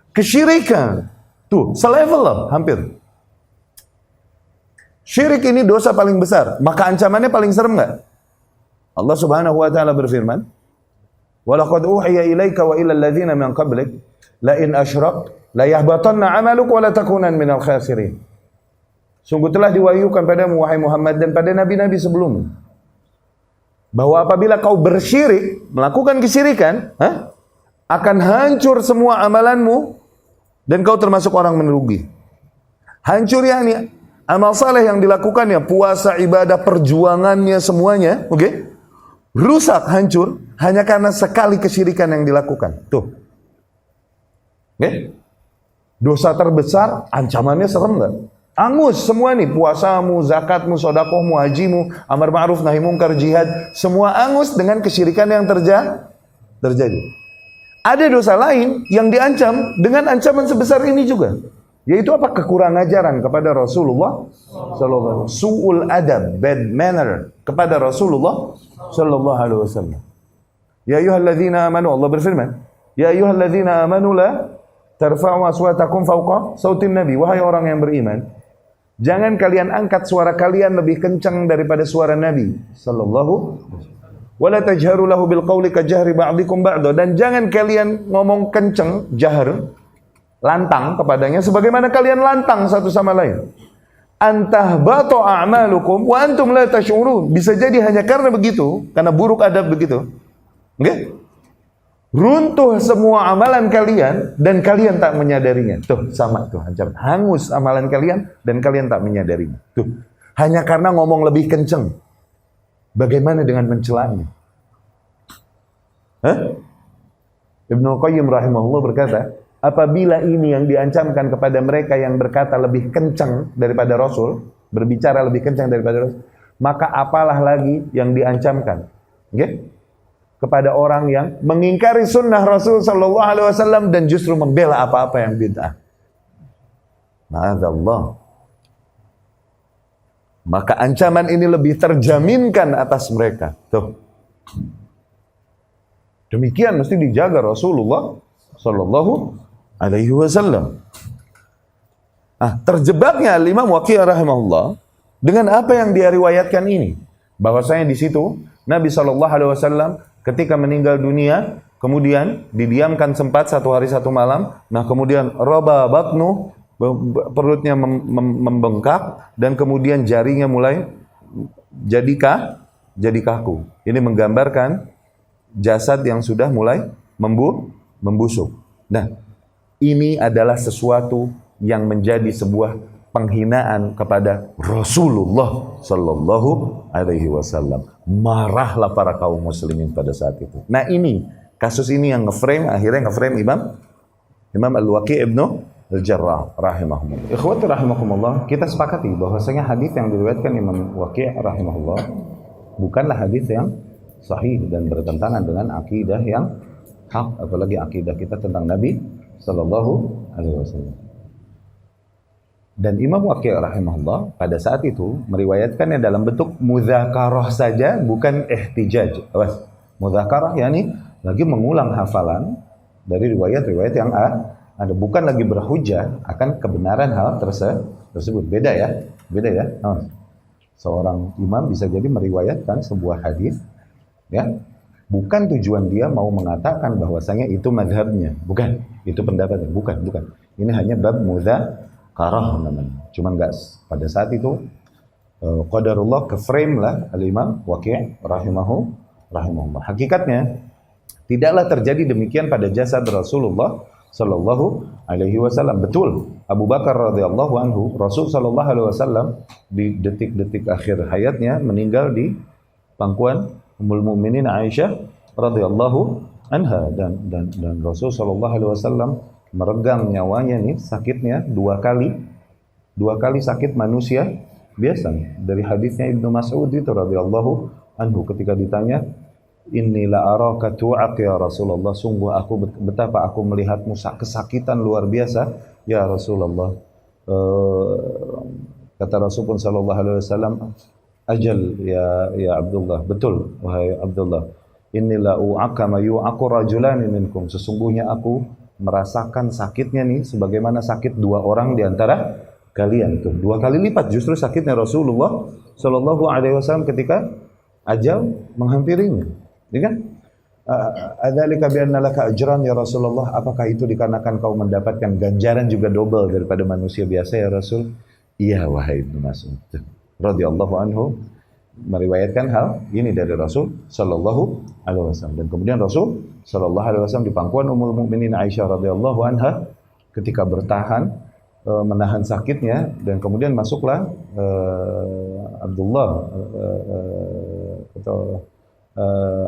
Kesyirikan. Tuh, selevel lah hampir. Syirik ini dosa paling besar, maka ancamannya paling serem enggak? Allah Subhanahu wa taala berfirman, "Walaqad uhiya ilaika wa ilal ladzina min qablik la in asyrak la yahbatanna 'amaluk wa la takunan minal khasirin." Sungguh telah diwahyukan padamu wahai Muhammad dan pada nabi-nabi sebelummu bahwa apabila kau bersyirik, melakukan kesyirikan, akan hancur semua amalanmu dan kau termasuk orang merugi. Hancur yakni amal saleh yang dilakukannya, puasa, ibadah, perjuangannya semuanya, oke? Rusak, hancur hanya karena sekali kesyirikan yang dilakukan. Tuh. Oke? Dosa terbesar, ancamannya serem enggak? Angus semua nih, puasamu, zakatmu, sedekahmu, hajimu, amar ma'ruf nahi mungkar, jihad, semua angus dengan kesyirikan yang terjadi. Ada dosa lain yang diancam dengan ancaman sebesar ini juga, yaitu apa? Kekurangan ajaran kepada Rasulullah sallallahu alaihi wasallam, su'ul adab, bad manner kepada Rasulullah sallallahu alaihi wasallam. Ya ayyuhalladzina amanu, Allah berfirman, ya ayyuhalladzina amanu la tarfa'u aswatakum fawqa sautin nabi, wahai orang yang beriman, jangan kalian angkat suara kalian lebih kencang daripada suara Nabi sallallahu wala tajharu lahu bil qawli kajahri ba'dikum ba'da, dan jangan kalian ngomong kencang, jahar, lantang kepadanya sebagaimana kalian lantang satu sama lain. Antahbatu a'malukum wa antum la tash'urun. Bisa jadi hanya karena begitu, karena buruk adab begitu. Oke? Runtuh semua amalan kalian dan kalian tak menyadarinya. Tuh, sama tuh ancaman. Hangus amalan kalian dan kalian tak menyadarinya. Tuh, hanya karena ngomong lebih kenceng. Bagaimana dengan mencelanya? Ibnu Qayyim rahimahullah berkata, apabila ini yang diancamkan kepada mereka yang berkata lebih kencang daripada Rasul, berbicara lebih kencang daripada Rasul, maka apalah lagi yang diancamkan? Okay? Kepada orang yang mengingkari sunnah Rasul sallallahu alaihi wasallam dan justru membela apa-apa yang bid'ah. Ma'adzallah. Maka ancaman ini lebih terjaminkan atas mereka. Tuh. Demikian mesti dijaga Rasulullah sallallahu alaihi wasallam. Terjebaknya Imam Waqi' rahimahullah dengan apa yang dia riwayatkan ini, bahwasanya di situ Nabi sallallahu alaihi wasallam ketika meninggal dunia, kemudian didiamkan sempat 1 hari 1 malam. Nah, kemudian roba batnu, perutnya membengkak, dan kemudian jarinya mulai jadi kaku. Ini menggambarkan jasad yang sudah mulai membusuk. Nah, ini adalah sesuatu yang menjadi sebuah penghinaan kepada Rasulullah sallallahu alaihi wasallam. Marahlah para kaum muslimin pada saat itu. Nah, ini kasus ini yang akhirnya ngeframe Imam Al-Waqi' Ibnu Al-Jarrah rahimahumullah. Ikhwati rahimakumullah, kita sepakati bahwasanya hadis yang diriwayatkan Imam Waqi' rahimahullah bukanlah hadis yang sahih dan bertentangan dengan akidah yang hak, apalagi akidah kita tentang Nabi sallallahu alaihi wasallam. Dan Imam Waqi' rahimahullah pada saat itu meriwayatkannya dalam bentuk mudzakarah saja, bukan ihtijaj. Mudzakarah yakni lagi mengulang hafalan dari riwayat-riwayat yang ada, bukan lagi berhujjah akan kebenaran hal tersebut. Beda ya. Seorang imam bisa jadi meriwayatkan sebuah hadis, ya, bukan tujuan dia mau mengatakan bahwasanya itu mazhabnya, bukan, itu pendapatnya, bukan. Ini hanya bab mudzakarah namanya. Cuman enggak pada saat itu qadarullah ke-frame lah al-Imam Waqi' rahimahullah. Hakikatnya tidaklah terjadi demikian pada jasad Rasulullah sallallahu alaihi wasallam. Betul, Abu Bakar radhiyallahu anhu, Rasul sallallahu alaihi wasallam di detik-detik akhir hayatnya meninggal di pangkuan Ummul Mukminin Aisyah radhiyallahu anha, dan Rasul sallallahu alaihi wasallam meregang nyawanya nih, sakitnya dua kali sakit manusia biasa. Dari hadisnya Ibnu Mas'ud itu radhiyallahu anhu ketika ditanya, inni la araka tu'aq ya Rasulullah, sungguh betapa aku melihatmu kesakitan luar biasa ya Rasulullah. Kata Rasulullah sallallahu alaihi wasallam, ajal ya Abdullah, betul wahai Abdullah, inni la u'aka ma yu'aqu rajulani minkum, sesungguhnya aku merasakan sakitnya nih sebagaimana sakit dua orang di antara kalian. Tuh, 2 kali lipat justru sakitnya Rasulullah sallallahu alaihi wasallam ketika ajal menghampirinya. Ya kan? Adzalika bi anna laka ajran ya Rasulullah, apakah itu dikarenakan kau mendapatkan ganjaran juga double daripada manusia biasa ya Rasul? Iya wahai Ibnu Mas'ud radhiyallahu anhu. meriwayatkan hal ini dari Rasul Shallallahu Alaihi Wasallam. Dan kemudian Rasul Shallallahu Alaihi Wasallam di pangkuan Ummul Mukminin Aisyah radhiyallahu anha ketika bertahan menahan sakitnya, dan kemudian masuklah Abdullah atau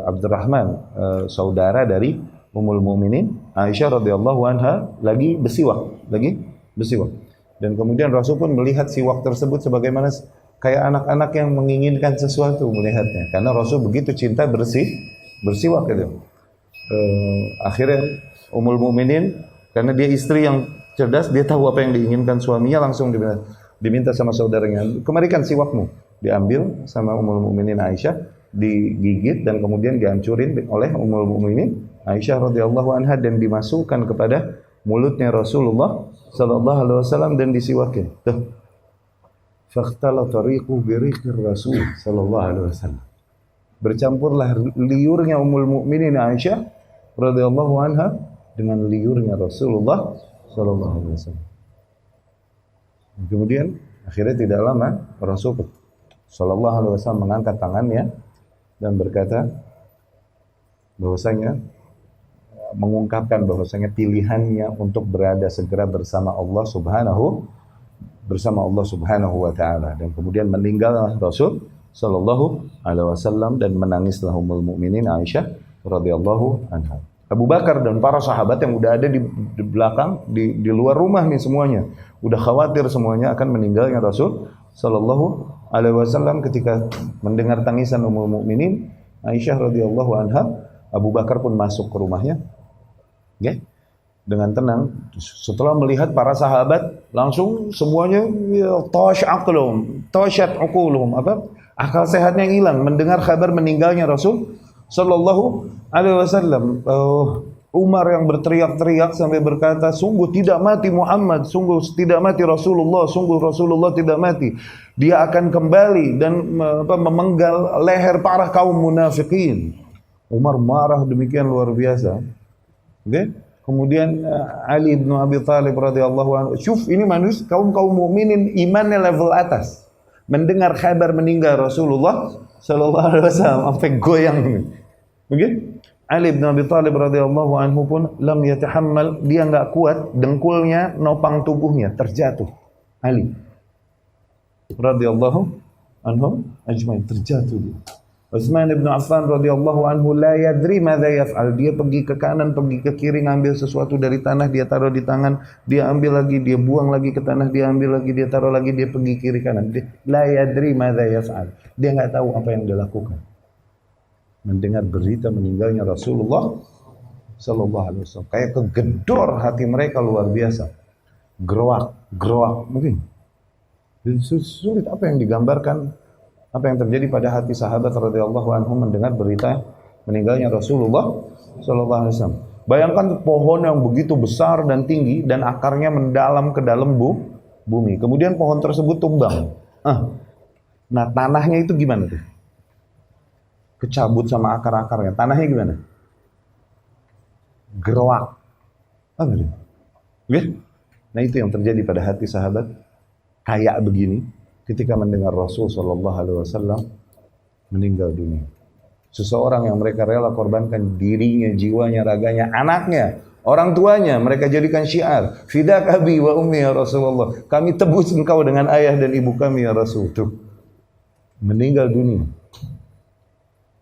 Abdurrahman, saudara dari Ummul Mukminin Aisyah radhiyallahu anha lagi bersiwak. Dan kemudian Rasul pun melihat siwak tersebut sebagaimana kayak anak-anak yang menginginkan sesuatu melihatnya, karena Rasul begitu cinta bersiwak gitu. Akhirnya Ummul Mukminin, karena dia istri yang cerdas, dia tahu apa yang diinginkan suaminya, langsung diminta sama saudaranya, kemarikan siwakmu. Diambil sama Ummul Mukminin Aisyah, digigit dan kemudian dihancurin oleh Ummul Mukminin Aisyah radhiyallahu anha dan dimasukkan kepada mulutnya Rasulullah sallallahu alaihi wasallam dan disiwakin. Tuh. Fakhtalata riqu bi riqir Rasul sallallahu alaihi wasallam. Bercampurlah liurnya Ummul Mukminin Aisyah radhiyallahu anha dengan liurnya Rasulullah sallallahu alaihi wasallam. Kemudian akhirnya tidak lama Rasul sallallahu alaihi wasallam mengangkat tangannya dan berkata bahwasanya, mengungkapkan bahwasanya pilihannya untuk berada segera bersama Allah Subhanahu wa taala. Dan kemudian meninggallah Rasul sallallahu alaihi wasallam dan menangislah Ummul Mukminin Aisyah radhiyallahu anha. Abu Bakar dan para sahabat yang udah ada di belakang, di luar rumah nih semuanya, udah khawatir semuanya akan meninggalnya Rasul sallallahu alaihi wasallam. Ketika mendengar tangisan Ummul Mukminin Aisyah radhiyallahu anha, Abu Bakar pun masuk ke rumahnya, ya, dengan tenang. Setelah melihat para sahabat, langsung semuanya tashat uquluhum, akal sehatnya hilang mendengar kabar meninggalnya Rasul sallallahu alaihi wasallam. Umar yang berteriak-teriak sampai berkata, sungguh tidak mati Muhammad, sungguh tidak mati Rasulullah, sungguh Rasulullah tidak mati. Dia akan kembali dan memenggal leher para kaum munafikin. Umar marah demikian luar biasa. Okay? Kemudian Ali bin Abi Thalib radhiyallahu anhu, syuf, ini manusia kaum mukminin imannya level atas. Mendengar kabar meninggal Rasulullah sallallahu alaihi wasallam sampai goyang. Begitu? Ali bin Abi Thalib radhiyallahu anhu pun lam yatahammal, dia enggak kuat, dengkulnya nopang tubuhnya terjatuh. Ali radhiyallahu anhu ajmain terjatuh dia. Utsman bin Affan radhiyallahu anhu la yadri madza yaf'al, dia pergi ke kanan, pergi ke kiri, ngambil sesuatu dari tanah, dia taruh di tangan, dia ambil lagi, dia buang lagi ke tanah, dia ambil lagi, dia taruh lagi, dia pergi kiri kanan. La yadri madza yaf'al, dia enggak tahu apa yang dia lakukan. Mendengar berita meninggalnya Rasulullah sallallahu alaihi wasallam, kayak kegedor hati mereka luar biasa. Geroak mungkin. Sulit apa yang digambarkan, apa yang terjadi pada hati sahabat radhiyallahu anhum mendengar berita meninggalnya Rasulullah sallallahu alaihi wasallam. Bayangkan pohon yang begitu besar dan tinggi dan akarnya mendalam ke dalam bumi. Kemudian pohon tersebut tumbang. Nah, tanahnya itu gimana tuh? Kecabut sama akar-akarnya. Tanahnya gimana? Geroak. Apa itu? Nah, itu yang terjadi pada hati sahabat kayak begini ketika mendengar Rasul sallallahu alaihi wasallam meninggal dunia. Seseorang yang mereka rela korbankan dirinya, jiwanya, raganya, anaknya, orang tuanya, mereka jadikan syiar, fidak abi wa ummi ya Rasulullah, kami tebus engkau dengan ayah dan ibu kami ya Rasul. Tuh, meninggal dunia,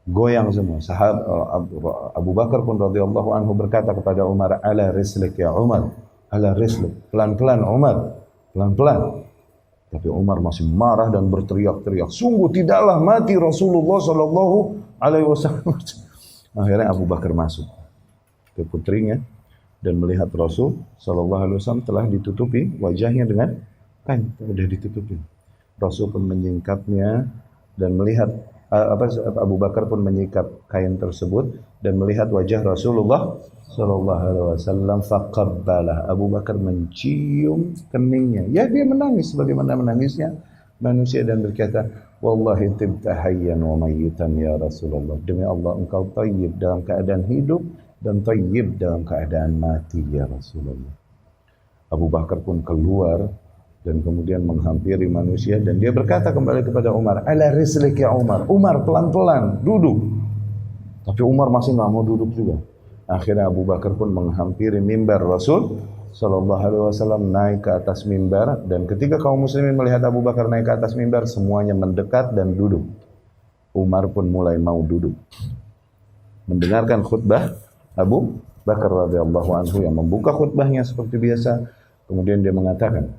goyang semua. Sahabat Abu Bakar pun radhiyallahu anhu berkata kepada Umar, ala rislik ya Umar, ala rislik, pelan-pelan Umar, pelan-pelan. Tapi Umar masih marah dan berteriak-teriak, sungguh tidaklah mati Rasulullah sallallahu alaihi wasallam. Akhirnya Abu Bakar masuk ke putrinya dan melihat Rasul sallallahu alaihi wasallam telah ditutupi wajahnya dengan kain, sudah ditutupi. Rasul pun menyingkapnya dan melihat Abu Bakar pun menyingkap kain tersebut dan melihat wajah Rasulullah sallallahu alaihi wasallam, faqabbalah. Abu Bakar mencium keningnya. Ya, dia menangis sebagaimana menangisnya manusia dan berkata, wallahi tibta hayyan wa mayyitan ya Rasulullah. Demi Allah engkau thayyib dalam keadaan hidup dan thayyib dalam keadaan mati ya Rasulullah. Abu Bakar pun keluar dan kemudian menghampiri manusia, dan dia berkata kembali kepada Umar, ala rislik ya Umar, Umar pelan-pelan duduk. Tapi Umar masih nggak mau duduk juga. Akhirnya Abu Bakar pun menghampiri mimbar Rasul Sallallahu Alaihi Wasallam, naik ke atas mimbar, dan ketika kaum muslimin melihat Abu Bakar naik ke atas mimbar, semuanya mendekat dan duduk. Umar pun mulai mau duduk mendengarkan khutbah Abu Bakar radhiyallahu anhu yang membuka khutbahnya seperti biasa. Kemudian dia mengatakan,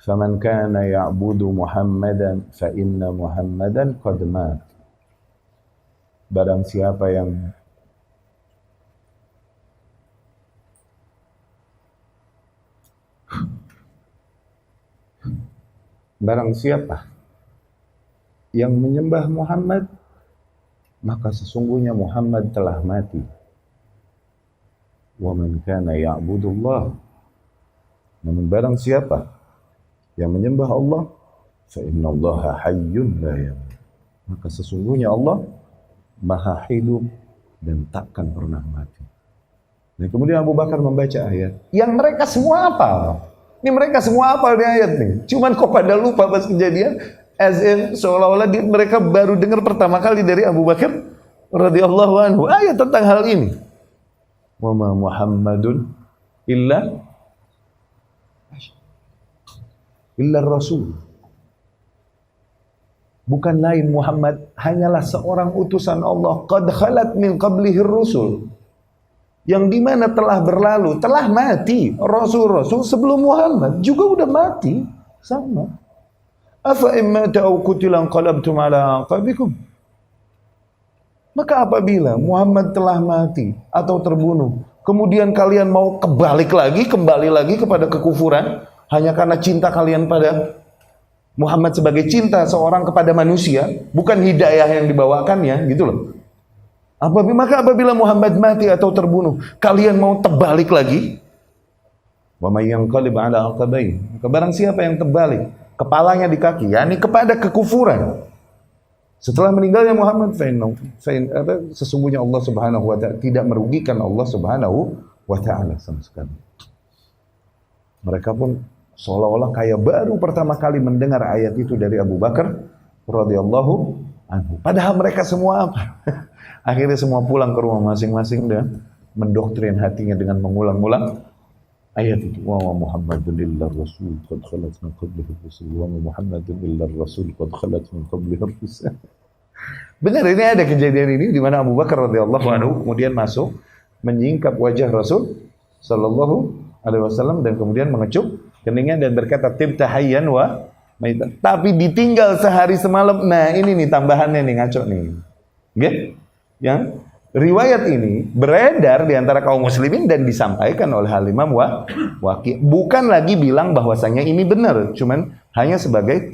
"Faman kana ya'budu Muhammadan fa inna Muhammadan qad mat." Barang siapa yang menyembah Muhammad, maka sesungguhnya Muhammad telah mati. Wa man kana ya'budullah, namun barang siapa yang menyembah Allah, fa innallaha hayyun la yamut, maka sesungguhnya Allah maha hidup dan takkan pernah mati. Dan kemudian Abu Bakar membaca ayat yang mereka semua hafal. Ini mereka semua hafal di ayat nih. Cuman kok pada lupa pas kejadian, as if seolah-olah mereka baru dengar pertama kali dari Abu Bakar radhiyallahu anhu ayat tentang hal ini. Wa ma Muhammadun illa Rasul. Bukan lain Muhammad hanyalah seorang utusan Allah, qad khalat min qablihi rusul, yang dimana telah berlalu, telah mati rasul-rasul sebelum Muhammad juga udah mati sama. Afa imma ta'u qutilan qalabtum ala aqabikum. Maka apabila Muhammad telah mati atau terbunuh, kemudian kalian mau kembali lagi kepada kekufuran hanya karena cinta kalian pada Muhammad sebagai cinta seorang kepada manusia, bukan hidayah yang dibawakannya, gitu loh. Maka apabila Muhammad mati atau terbunuh, kalian mau terbalik lagi? Wa may yanqalib ala aqabai, maka barang siapa yang terbalik kepalanya di kaki, yakni kepada kekufuran setelah meninggalnya Muhammad, sesungguhnya Allah Subhanahu wa ta'ala tidak merugikan Allah Subhanahu wa ta'ala sama sekali. Mereka pun seolah-olah kayak baru pertama kali mendengar ayat itu dari Abu Bakar radhiyallahu anhu. Padahal mereka semua apa? Akhirnya semua pulang ke rumah masing-masing dan mendoktrin hatinya dengan mengulang-ulang ayat itu. Wa Muhammadun illar rasul qad khalat min qablihi rusul. Wa Muhammadun illar rasul qad khalat min qablihi rusul. Benar, ini ada kejadian ini di mana Abu Bakar radhiyallahu anhu kemudian masuk menyingkap wajah Rasul sallallahu alaihi wasallam dan kemudian mengecup keningnya dan berkata, tibta hayyan wa maitan. Tapi ditinggal sehari semalam. Nah ini nih tambahannya nih, ngaco nih. Oke? Yang riwayat ini beredar di antara kaum muslimin dan disampaikan oleh Al-Imam Waqi'. Bukan lagi bilang bahwasanya ini benar, cuman hanya sebagai,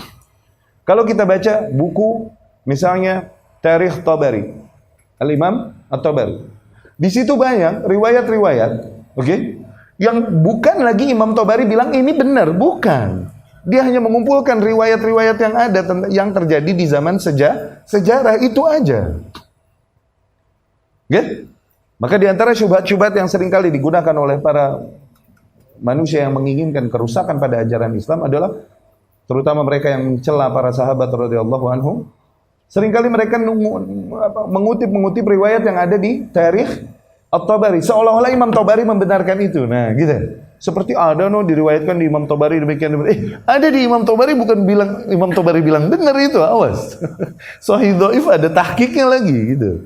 kalau kita baca buku misalnya Tarikh Tabari, Al-Imam At-Tabari, di situ banyak riwayat-riwayat, oke? Yang bukan lagi Imam Tabari bilang ini benar, bukan. Dia hanya mengumpulkan riwayat-riwayat yang ada yang terjadi di zaman sejarah itu aja. Okay? Maka di antara syubhat-syubhat yang seringkali digunakan oleh para manusia yang menginginkan kerusakan pada ajaran Islam adalah terutama mereka yang mencela para sahabat radhiyallahu anhum. Seringkali mereka mengutip riwayat yang ada di Tarikh At-Tabari, seolah-olah Imam Tabari membenarkan itu. Nah, gitu. Seperti ada diriwayatkan di Imam Tabari demikian. Ada di Imam Tabari, bukan bilang Imam Tabari bilang benar itu, awas. Sahih dhaif ada tahqiqnya lagi gitu.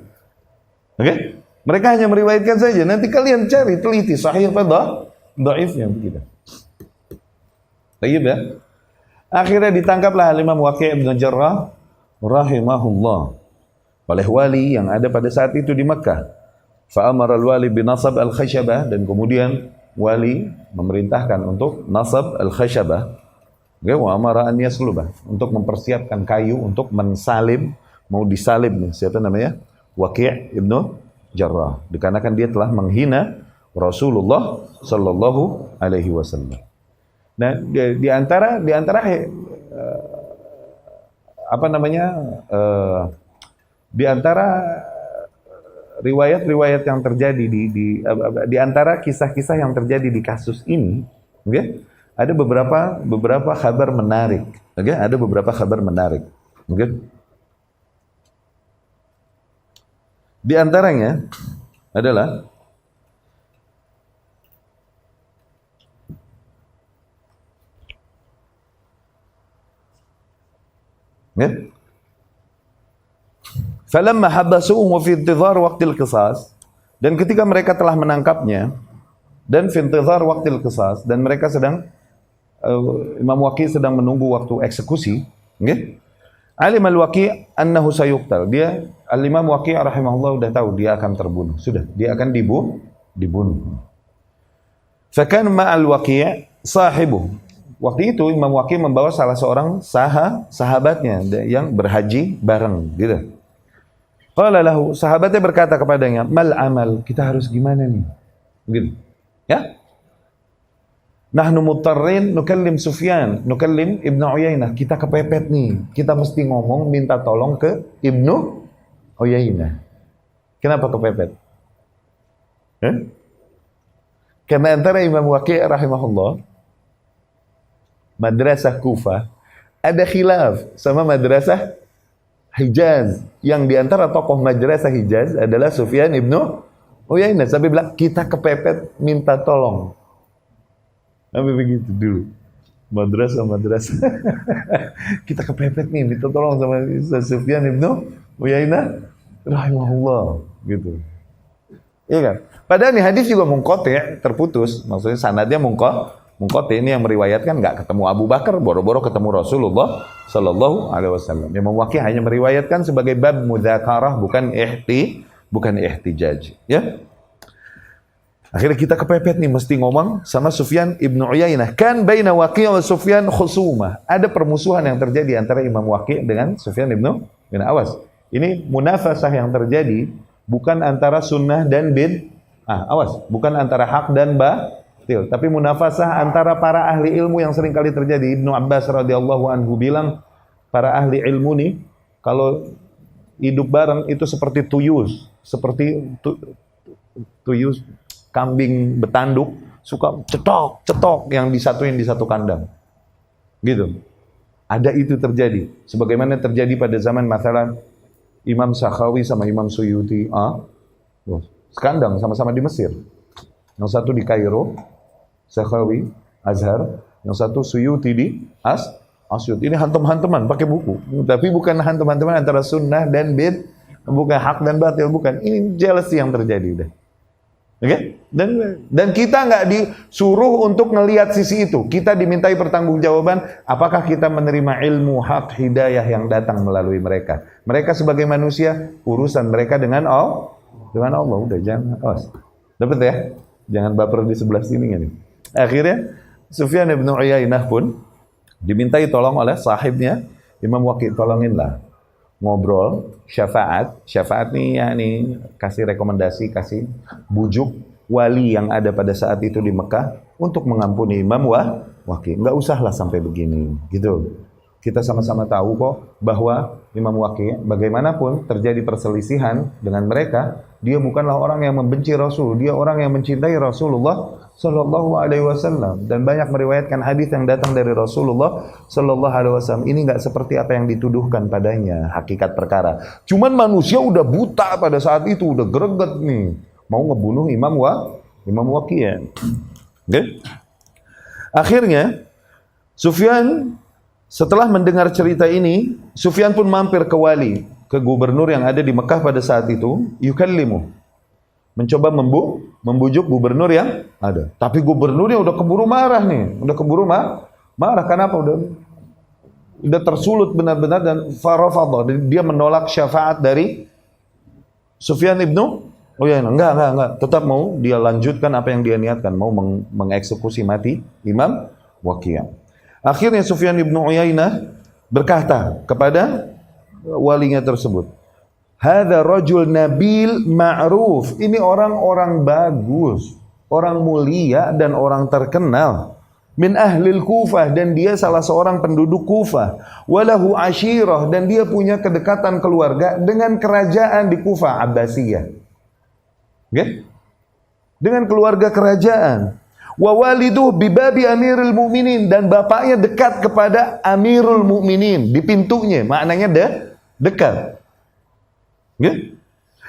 Oke? Mereka hanya meriwayatkan saja. Nanti kalian cari, teliti sahih apa dhaifnya begitu. Baik ya. Akhirnya ditangkaplah Imam Waqi' bin Jarrah rahimahullah oleh wali yang ada pada saat itu di Makkah. Fa'amara al-wali binasab al-khashabah, dan kemudian wali memerintahkan untuk nasab al-khashabah. Wa amara an yaslubah, untuk mempersiapkan kayu untuk mensalib, mau disalib nih, siapa namanya? Waqi' ibnu Jarrah, dikarenakan dia telah menghina Rasulullah sallallahu alaihi wasallam. Nah, di antara riwayat-riwayat yang terjadi di antara kisah-kisah yang terjadi di kasus ini, okay? ada beberapa kabar menarik. Oke, ada beberapa kabar menarik. Oke. Di antaranya adalah ya. Falamma habasuhu fi intizar waqtil qisas, dan ketika mereka telah menangkapnya dan fi intizar waqtil qisas, dan mereka sedang Imam Waqi sedang menunggu waktu eksekusi, nggih. Alim al-Waqi annahu sayuqtal. Dia Al-Imam Waqi rahimahullah udah tahu dia akan terbunuh. Sudah, dia akan dibunuh. Fakan ma'al Waqi' sahibu. Waktu itu Imam Waqi membawa salah seorang sahabatnya yang berhaji bareng, gitu. Qala lahu, sahabatnya berkata kepadanya, "Mal amal? Kita harus gimana nih?" Gitu. Ya? Nahnu mutarrin nukallim Sufyan, nukallim Ibnu Uyainah. Kita kepepet nih. Kita mesti ngomong minta tolong ke Ibnu Uyainah. Kenapa kepepet? Karena antara Imam Waqi' rahimahullah madrasah Kufah ada khilaf sama madrasah Hijaz. Yang diantara tokoh madrasah Hijaz adalah Sufyan Ibnu Uyainah. Sampai bilang kita kepepet minta tolong. Sampai begitu dulu. Madrasah. Kita kepepet nih, minta tolong sama Sufyan Ibnu Uyainah rahimahullah, gitu. Iya kan? Padahal nih hadis juga munqati', terputus. Maksudnya sanadnya munqati', ini yang meriwayatkan nggak ketemu Abu Bakar, boro-boro ketemu Rasulullah sallallahu alaihi wasallam. Imam Waqi' hanya meriwayatkan sebagai bab mudzakarah, bukan ihtijaj, ya. Akhirnya kita kepepet nih, mesti ngomong sama Sufyan Ibnu Uyainah. Kan baina Waqi' wa Sufyan khusumah. Ada permusuhan yang terjadi antara Imam Waqi' dengan Sufyan Ibnu Uyainah. Awas. Ini munafasah yang terjadi bukan antara sunnah dan awas, bukan antara hak dan batil, tapi munafasah antara para ahli ilmu yang sering kali terjadi. Ibnu Abbas radhiyallahu anhu bilang, para ahli ilmu nih kalau hidup bareng itu seperti tuyus, tuyus kambing betanduk, suka cetok yang disatuin di satu kandang, gitu. Ada itu terjadi, sebagaimana terjadi pada zaman masalah Imam Sakhawi sama Imam Suyuti, sekandang sama-sama di Mesir. Yang satu di Kairo, Sakhawi, Azhar, yang satu Suyuti di Asyut. Ini hantam-hantaman pakai buku, tapi bukan hantam-hantaman antara sunnah dan bukan hak dan batil, bukan. Ini jealousy yang terjadi udah. Oke? Dan kita nggak disuruh untuk ngelihat sisi itu. Kita dimintai pertanggungjawaban apakah kita menerima ilmu hak hidayah yang datang melalui mereka. Mereka sebagai manusia, urusan mereka dengan Allah. Udah, jangan awas. Dapat ya? Jangan baper di sebelah sini nih. Akhirnya Sufyan Ibnu Uyainah pun dimintai tolong oleh sahibnya Imam Waqi', tolonginlah. Ngobrol, syafaat nih ya nih, kasih rekomendasi, kasih bujuk wali yang ada pada saat itu di Mekah untuk mengampuni Imam Waqi'. Nggak usahlah sampai begini, gitu. Kita sama-sama tahu kok bahwa Imam Waqi' bagaimanapun terjadi perselisihan dengan mereka, dia bukanlah orang yang membenci Rasul, dia orang yang mencintai Rasulullah sallallahu alaihi wasallam, dan banyak meriwayatkan hadis yang datang dari Rasulullah sallallahu alaihi wasallam. Ini nggak seperti apa yang dituduhkan padanya hakikat perkara. Cuman manusia udah buta pada saat itu, udah greget nih, mau ngebunuh Imam Waqi'. Ya. Okay? Akhirnya Sufyan setelah mendengar cerita ini, Sufyan pun mampir ke wali, ke gubernur yang ada di Mekah pada saat itu, yukallimu, mencoba membujuk gubernur yang ada. Tapi gubernurnya udah keburu marah nih, marah kenapa? Udah tersulut benar-benar, dan farafadha, dia menolak syafaat dari Sufyan Ibnu Uyainah. Enggak, tetap mau dia lanjutkan apa yang dia niatkan, mau mengeksekusi mati Imam Waqi'. Akhirnya Sufyan Ibnu Uyainah berkata kepada walinya tersebut, hadza rajul nabil ma'ruf. Ini orang-orang bagus, orang mulia dan orang terkenal. Min ahlil Kufah, dan dia salah seorang penduduk Kufah. Walahu ashirah, dan dia punya kedekatan keluarga dengan kerajaan di Kufah, Abbasiyah. Okay? Dengan keluarga kerajaan. Wa waliduh bibabi Amirul Mukminin, dan bapaknya dekat kepada Amirul Mukminin di pintunya, maknanya dekat. Ya?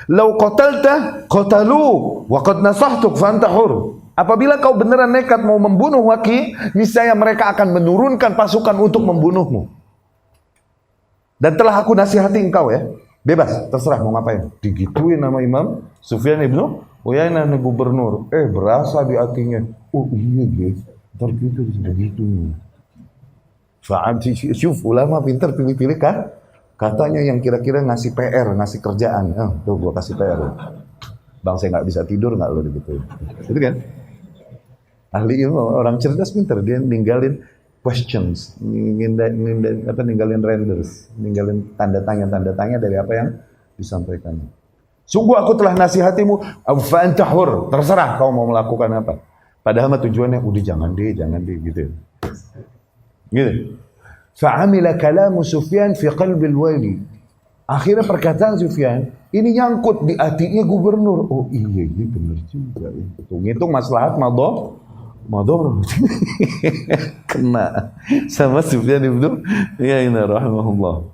Lau qatalta qatalu wa qad nasahtuk fantahur. Apabila kau beneran nekat mau membunuh Waqi', niscaya mereka akan menurunkan pasukan untuk membunuhmu. Dan telah aku nasihati engkau ya. Bebas, terserah mau ngapain. Digituin nama Imam Sufyan ibnu Uyainah gubernur. Berasa di hatinya. Oh iya guys, ntar kita bisa begitu. Syuf, ulama pintar pilih-pilih kan? Katanya yang kira-kira ngasih PR, ngasih kerjaan. Tuh gua kasih PR. Bang saya nggak bisa tidur nggak lo gitu. Itu kan? Ahli ilmu, orang cerdas pintar. Dia ninggalin questions, ninggalin renders, ninggalin tanda tanya dari apa yang disampaikan. Sungguh aku telah nasihatimu, fa'antahur, terserah kau mau melakukan apa. Padahal tujuannya udah jangan deh gitu. Gitu. Fa'amila kalamu Sufyan fi qalbil wali. Akhirnya perkataan Sufyan ini nyangkut di hatinya gubernur. Oh iya benar juga ya. Hitung maslahat mador kena sama Sufyan ibnu Uyainah rahimahullah.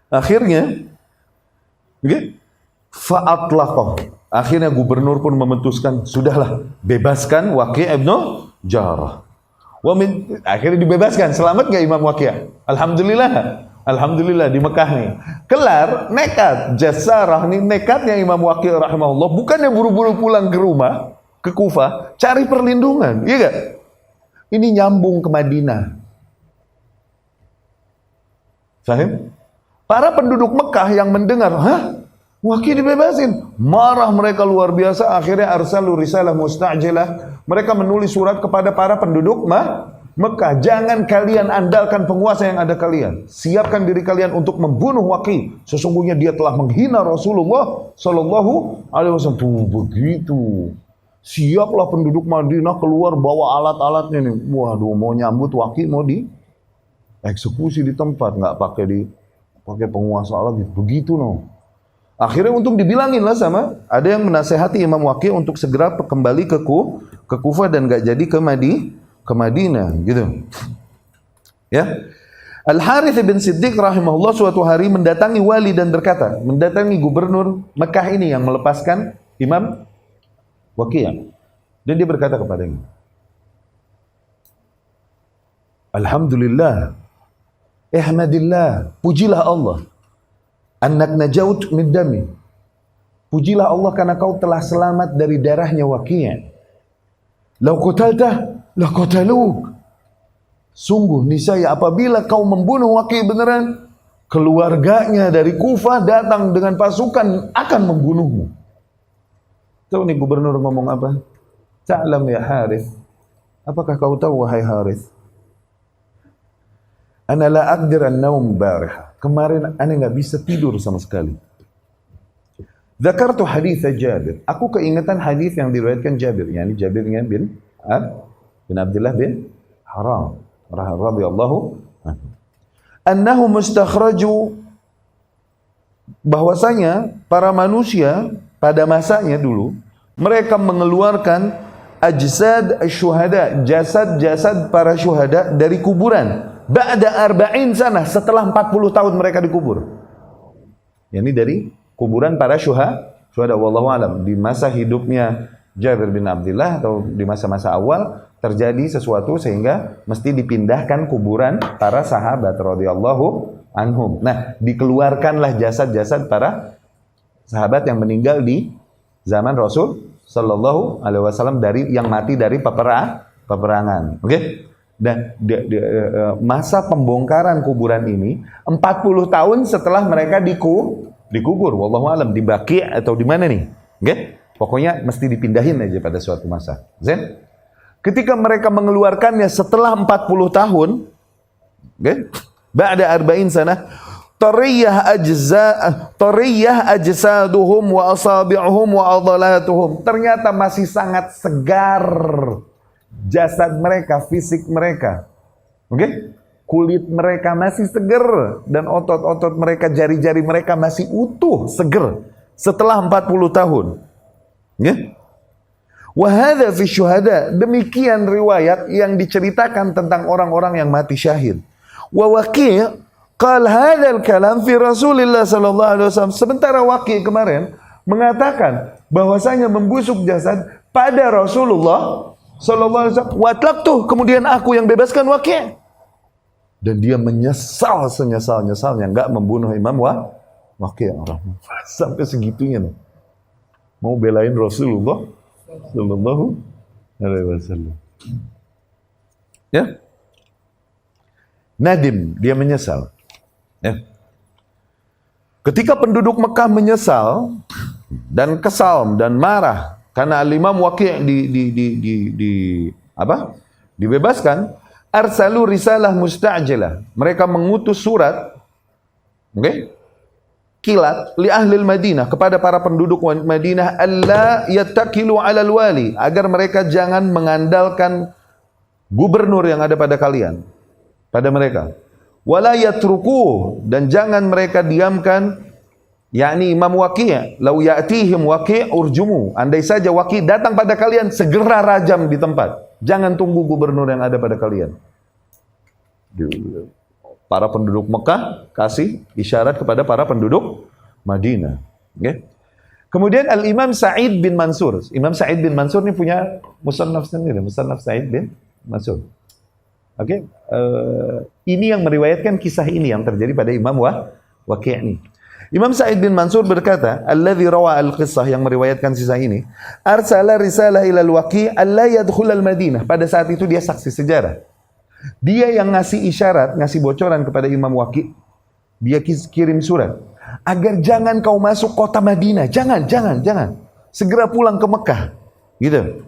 Akhirnya fa'atlaqah. Akhirnya gubernur pun memutuskan, sudahlah, bebaskan Waqi' ibnu Jarrah. Akhirnya dibebaskan. Selamat gak Imam Waqi'? Alhamdulillah di Mekah nih. Kelar, nekat. Jasarah nih, nekatnya Imam Waqi' rahimahullah. Bukannya buru-buru pulang ke rumah, ke Kufah, cari perlindungan. Iya gak? Ini nyambung ke Madinah. Fahim? Para penduduk Mekah yang mendengar, Waqi' dibebasin. Marah mereka luar biasa. Akhirnya arsalu risalah musta'jilah. Mereka menulis surat kepada para penduduk Mekah. Jangan kalian andalkan penguasa yang ada kalian. Siapkan diri kalian untuk membunuh Waqi'. Sesungguhnya dia telah menghina Rasulullah Sallallahu Alaihi Wasallam. Tuh begitu. Siaplah penduduk Madinah keluar bawa alat-alatnya nih. Waduh, mau nyambut Waqi', mau dieksekusi di tempat, nggak pakai penguasa lagi. Begitu Akhirnya untung dibilangin lah sama, ada yang menasehati Imam Waqi' untuk segera kembali ke Kufah dan nggak jadi ke Madinah, gitu. Ya. Al-Harits bin Siddiq rahimahullah suatu hari mendatangi wali dan berkata, mendatangi gubernur Mekah ini yang melepaskan Imam Waqi'. Dan dia berkata kepadanya, Alhamdulillah, ihmadillah, pujilah Allah, annak najaut min dami. Pujilah Allah karena kau telah selamat dari darahnya Waqi'. Lau qataltah la qataluk. Sungguh niscaya apabila kau membunuh Waqi' beneran, keluarganya dari Kufah datang dengan pasukan akan membunuhmu. Tahu nih gubernur ngomong apa? Ta'lam ya Harits. Apakah kau tahu wahai Harits? Ana la aqdir an-naum bariha. Kemarin ana enggak bisa tidur sama sekali. Dzakartu hadits Jabir. Aku keingetan hadis yang diriwayatkan Jabir, yakni Jabirnya bin Abdullah bin Haram radhiyallahu anhu. Annahu mustakhraju, bahwasanya para manusia pada masanya dulu mereka mengeluarkan ajsad syuhada, jasad-jasad para syuhada dari kuburan. Ba'da 40 sanah, setelah 40 tahun mereka dikubur. Yani dari kuburan para syuhada, wallahu alam. Di masa hidupnya Jabir bin Abdullah atau di masa-masa awal terjadi sesuatu sehingga mesti dipindahkan kuburan para sahabat radhiyallahu anhum. Nah, dikeluarkanlah jasad-jasad para sahabat yang meninggal di zaman Rasul Sallallahu Alaihi Wasallam dari yang mati dari peperangan. Oke? Dan masa pembongkaran kuburan ini 40 tahun setelah mereka dikubur. Wallahu alam di Baqi' atau di mana nih? Oke? Pokoknya mesti dipindahin aja pada suatu masa. Zen? Ketika mereka mengeluarkannya setelah 40 tahun, oke? Ba'da 40 sana, tariyah ajsaduhum wa asabi'uhum wa adhalatuhum. Ternyata masih sangat segar jasad mereka, fisik mereka. Oke? Kulit mereka masih segar dan otot-otot mereka, jari-jari mereka masih utuh, segar setelah 40 tahun. Ya? Wa hadza fi syuhada, demikian riwayat yang diceritakan tentang orang-orang yang mati syahid. Wa Waqi' qal hadzal kalam fi Rasulillah sallallahu alaihi wasallam. Sementara Waqi' kemarin mengatakan bahwasanya membusuk jasad pada Rasulullah sallallahu alaihi wasallam. Watlaqtu, kemudian aku yang bebaskan Waqi'. Dan dia menyesal senyesal-nyesalnya enggak membunuh Imam Waqi'. Sampai segitunya nih. Mau belain Rasulullah sallallahu alaihi wasallam. Ya. Nadim, dia menyesal. Ya. Ketika penduduk Mekah menyesal dan kesal dan marah karena Imam Waqi' dibebaskan, arsalu risalah musta'jilah. Mereka mengutus surat, kilat li ahli Madinah, kepada para penduduk Madinah, alla yattakilu 'ala al-wali, agar mereka jangan mengandalkan gubernur yang ada pada kalian, pada mereka. Wala yatruku, dan jangan mereka diamkan, yakni Imam Waqi', lau ya'tihim Waqi' urjumu, andai saja Waqi' datang pada kalian, segera rajam di tempat. Jangan tunggu gubernur yang ada pada kalian. Para penduduk Mekah kasih isyarat kepada para penduduk Madinah. Okay. Kemudian Al-Imam Sa'id bin Mansur. Imam Sa'id bin Mansur ini punya musannaf sendiri, musannaf Sa'id bin Mansur. Oke, ini yang meriwayatkan kisah ini yang terjadi pada Imam Waqi' ini. Imam Sa'id bin Mansur berkata, alladzi rawa al-qissah, yang meriwayatkan kisah ini, arsala risalah ila al-Waqi' alla yadkhul al-Madinah. Pada saat itu dia saksi sejarah. Dia yang ngasih isyarat, ngasih bocoran kepada Imam Waqi'. Dia kirim surat agar jangan kau masuk kota Madinah. Jangan. Segera pulang ke Mekah. Gitu.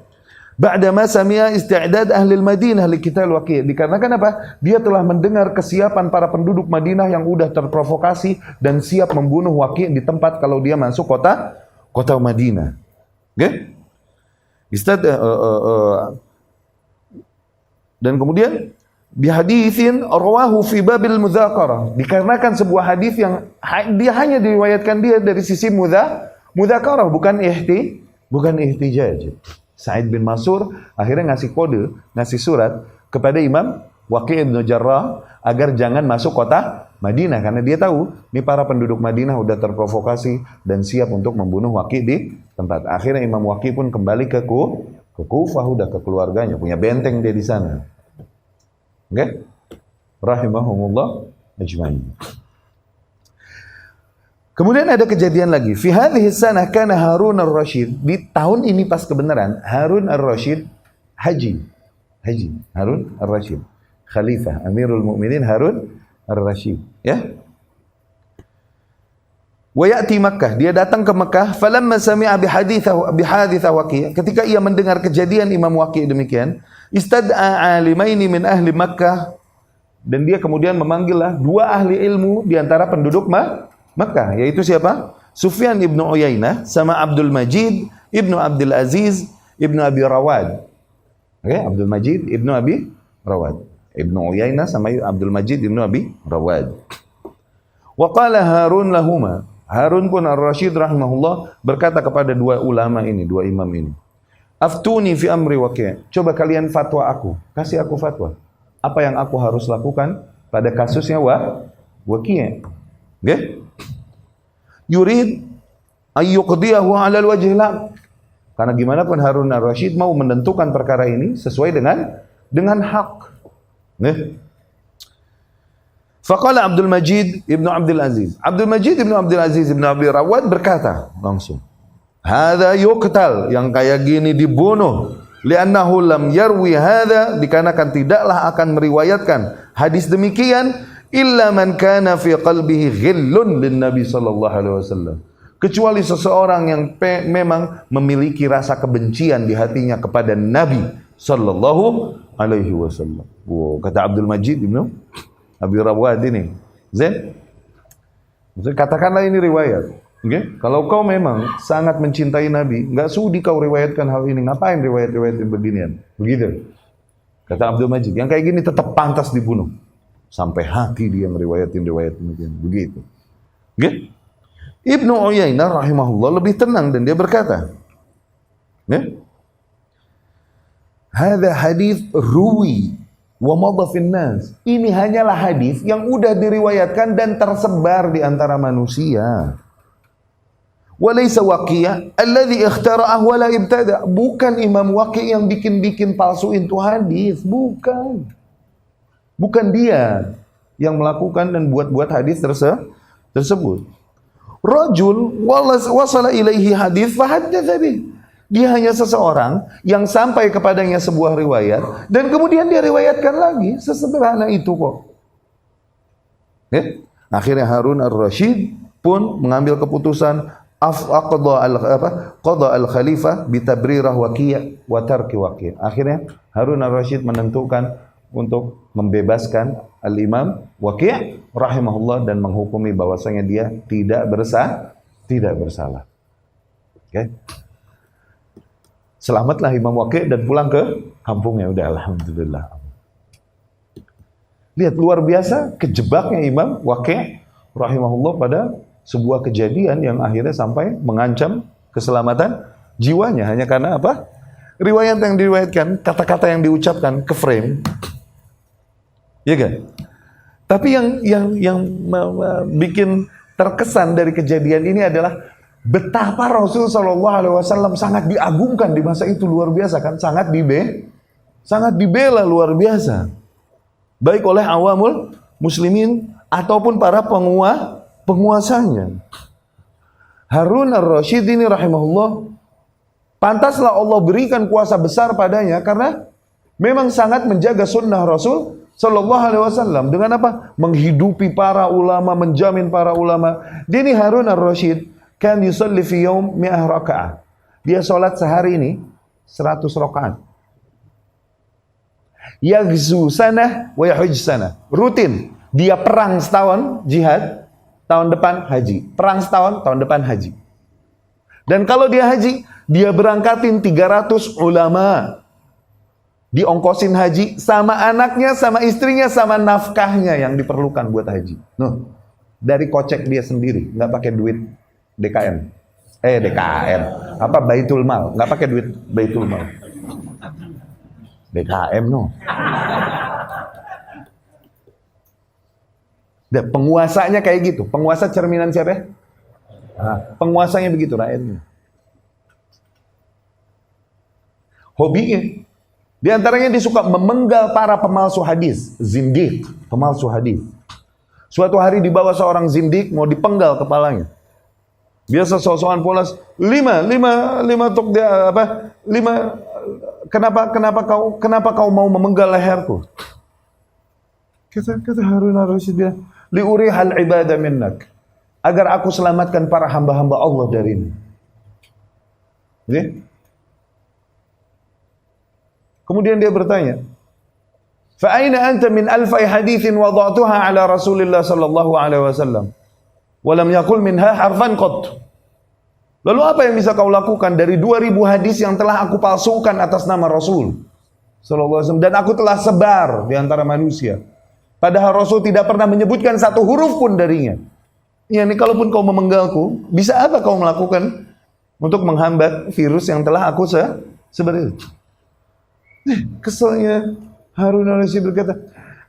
Ba'dama sami'a isti'dad ahli Madinah liqital Waqi'. Dikarenakan apa? Dia telah mendengar kesiapan para penduduk Madinah yang udah terprovokasi dan siap membunuh Waqi' di tempat kalau dia masuk kota Madinah. Oke? Dan kemudian bihaditsin rawahu fi babil mudzakarah, dikarenakan sebuah hadis yang dia hanya diriwayatkan dia dari sisi mudzakarah, bukan ihtijaj. Sa'id bin Mansur akhirnya ngasih kode, ngasih surat kepada Imam Waqi' bin Jarrah agar jangan masuk kota Madinah, karena dia tahu ini para penduduk Madinah udah terprovokasi dan siap untuk membunuh Waqi' di tempat. Akhirnya Imam Waqi' pun kembali ke Kufah, udah ke keluarganya, punya benteng dia di sana. Oke? Rahimahumullah ajma'in. Kemudian ada kejadian lagi. Fi hadhihi sanah kana Harun ar-Rasyid. Di tahun ini pas kebenaran Harun ar-Rasyid haji. Harun ar-Rasyid. Khalifah Amirul Mukminin Harun ar-Rasyid, ya. Wa ya'ti Makkah, dia datang ke Makkah. Falamma sami'a bihaditsah Waqi', ketika ia mendengar kejadian Imam Waqi' demikian, istad'a alimaini min ahli Makkah, dan dia kemudian memanggillah dua ahli ilmu di antara penduduk Makkah, yaitu siapa? Sufyan ibnu Uyainah sama Abdul Majid ibnu Abdul Aziz ibnu Abi Rawad. Oke, Abdul Majid ibnu Abi Rawad. Ibnu Uyainah sama Abdul Majid ibnu Abi Rawad. Wa qala Harun lahuma, Harun pun ar-Rasyid rahimahullah berkata kepada dua ulama ini, dua imam ini, aftuni fi amri Waqi', coba kalian fatwa aku, kasih aku fatwa, apa yang aku harus lakukan pada kasusnya Waqi'. Okay? Yurid ayyuqdiyahu 'ala al-wajhi al-haq, karena gimana pun Harun ar-Rasyid mau menentukan perkara ini sesuai dengan hak. Okay? Faqala Abdul Majid ibnu Abdul Aziz. Abdul Majid ibnu Abdul Aziz ibnu Abi Rawad berkata langsung, hadza yuqtal, yang kayak gini dibunuh. Li'annahu lam yarwi hadza, dikarenakan tidaklah akan meriwayatkan hadis demikian illa man kana fi qalbihi ghillun lin Nabi sallallahu alaihi wasallam, kecuali seseorang yang memang memiliki rasa kebencian di hatinya kepada Nabi sallallahu alaihi wasallam. Wow, kata Abdul Majid ibnu Abi Rawad ini. Zain? Katakanlah ini riwayat. Okay? Kalau kau memang sangat mencintai Nabi, enggak sudi kau riwayatkan hal ini. Ngapain riwayat-riwayat beginian? Begitu. Kata Abdul Majid, yang kayak gini tetap pantas dibunuh. Sampai hati dia meriwayatin riwayat begini. Begitu. Okay? Ibnu Uyainah rahimahullah lebih tenang dan dia berkata, okay? Hadza hadits ruwi wa madha fin nas. Ini hanyalah hadis yang udah diriwayatkan dan tersebar di antara manusia. Walaysa Waqi' alladhi ikhtara'ahu wa la ibtada'. Bukan Imam Waqi' yang bikin-bikin palsuin itu hadis, bukan. Bukan dia yang melakukan dan buat-buat hadis tersebut. Rajul wasala ilaihi hadis fahaddatsa bih. Dia hanya seseorang yang sampai kepadanya sebuah riwayat dan kemudian dia riwayatkan lagi. Sesederhana itu kok. Akhirnya Harun ar-Rasyid pun mengambil keputusan qada al-khalifah bitabrirah Waqi' wa tarki Waqi'. Akhirnya Harun ar-Rasyid menentukan untuk membebaskan al-Imam Waqi' rahimahullah dan menghukumi bahwasanya dia tidak bersalah. Oke. Selamatlah Imam Waqi' dan pulang ke kampungnya. Udah, alhamdulillah. Lihat, luar biasa kejebaknya Imam Waqi' rahimahullah pada sebuah kejadian yang akhirnya sampai mengancam keselamatan jiwanya hanya karena apa? Riwayat yang diriwayatkan, kata-kata yang diucapkan ke frame. Ya kan? Tapi yang bikin terkesan dari kejadian ini adalah betapa Rasul SAW sangat diagungkan di masa itu, luar biasa kan? Sangat dibela luar biasa. Baik oleh awamul muslimin ataupun para penguasanya. Harun ar-Rasyid ini rahimahullah, pantaslah Allah berikan kuasa besar padanya karena memang sangat menjaga sunnah Rasul Sallallahu Alaihi Wasallam dengan apa? Menghidupi para ulama, menjamin para ulama. Dia ini Harun ar-Rasyid kan yusalli fi yaum 100 rakaat. Dia sholat sehari ini 100 rakaat. Yaghzu sanah wa yahuj sanah. Rutin. Dia perang setahun jihad, tahun depan haji. Perang setahun, tahun depan haji. Dan kalau dia haji, dia berangkatin 300 ulama. Diongkosin haji sama anaknya, sama istrinya, sama nafkahnya yang diperlukan buat haji. Nuh, dari kocek dia sendiri, nggak pakai duit DKM. DKM. Apa Baitul Mal, nggak pakai duit Baitul Mal. DKM no. Dan penguasanya kayak gitu. Penguasa cerminan siapa ya? Penguasanya begitu rakyatnya. Hobinya, di antaranya dia suka memenggal para pemalsu hadis, zindiq, pemalsu hadis. Suatu hari dibawa seorang zindiq mau dipenggal kepalanya. Biasa sosokan polos, kenapa kau mau memenggal leherku? Kata Harun ar-Rasyid bilang, liurihal ibadah minnak, agar aku selamatkan para hamba-hamba Allah darimu. Oke? Kemudian dia bertanya, fa aina anta min alfi haditsin wada'tuha ala Rasulillah sallallahu alaihi wasallam wa lam yaqul minha harfan qat. Lalu apa yang bisa kau lakukan dari 2000 hadis yang telah aku palsukan atas nama Rasul sallallahu alaihi wasallam dan aku telah sebar di antara manusia. Padahal Rasul tidak pernah menyebutkan satu huruf pun darinya. Ya, ini kalaupun kau memenggalku, bisa apa kau melakukan untuk menghambat virus yang telah aku sebar itu? Keselnya Harun ar-Rasyid berkata,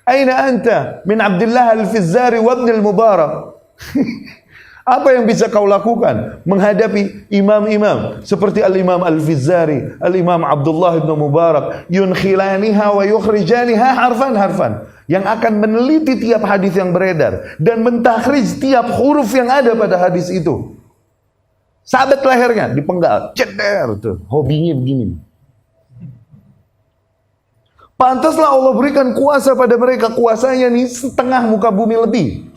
aina anta min Abdullah al-Fizzari wa ibn al-Mubarak. Apa yang bisa kau lakukan menghadapi imam-imam seperti al-Imam al-Fizzari, al-Imam Abdullah ibn Mubarak, yunkhilaniha wa yukhrijaniha harfan yang akan meneliti tiap hadis yang beredar dan mentakhrij tiap huruf yang ada pada hadis itu. Sabet lehernya dipenggal, ceder tuh. Hobinya begini. Pantaslah Allah berikan kuasa pada mereka. Kuasanya nih setengah muka bumi lebih.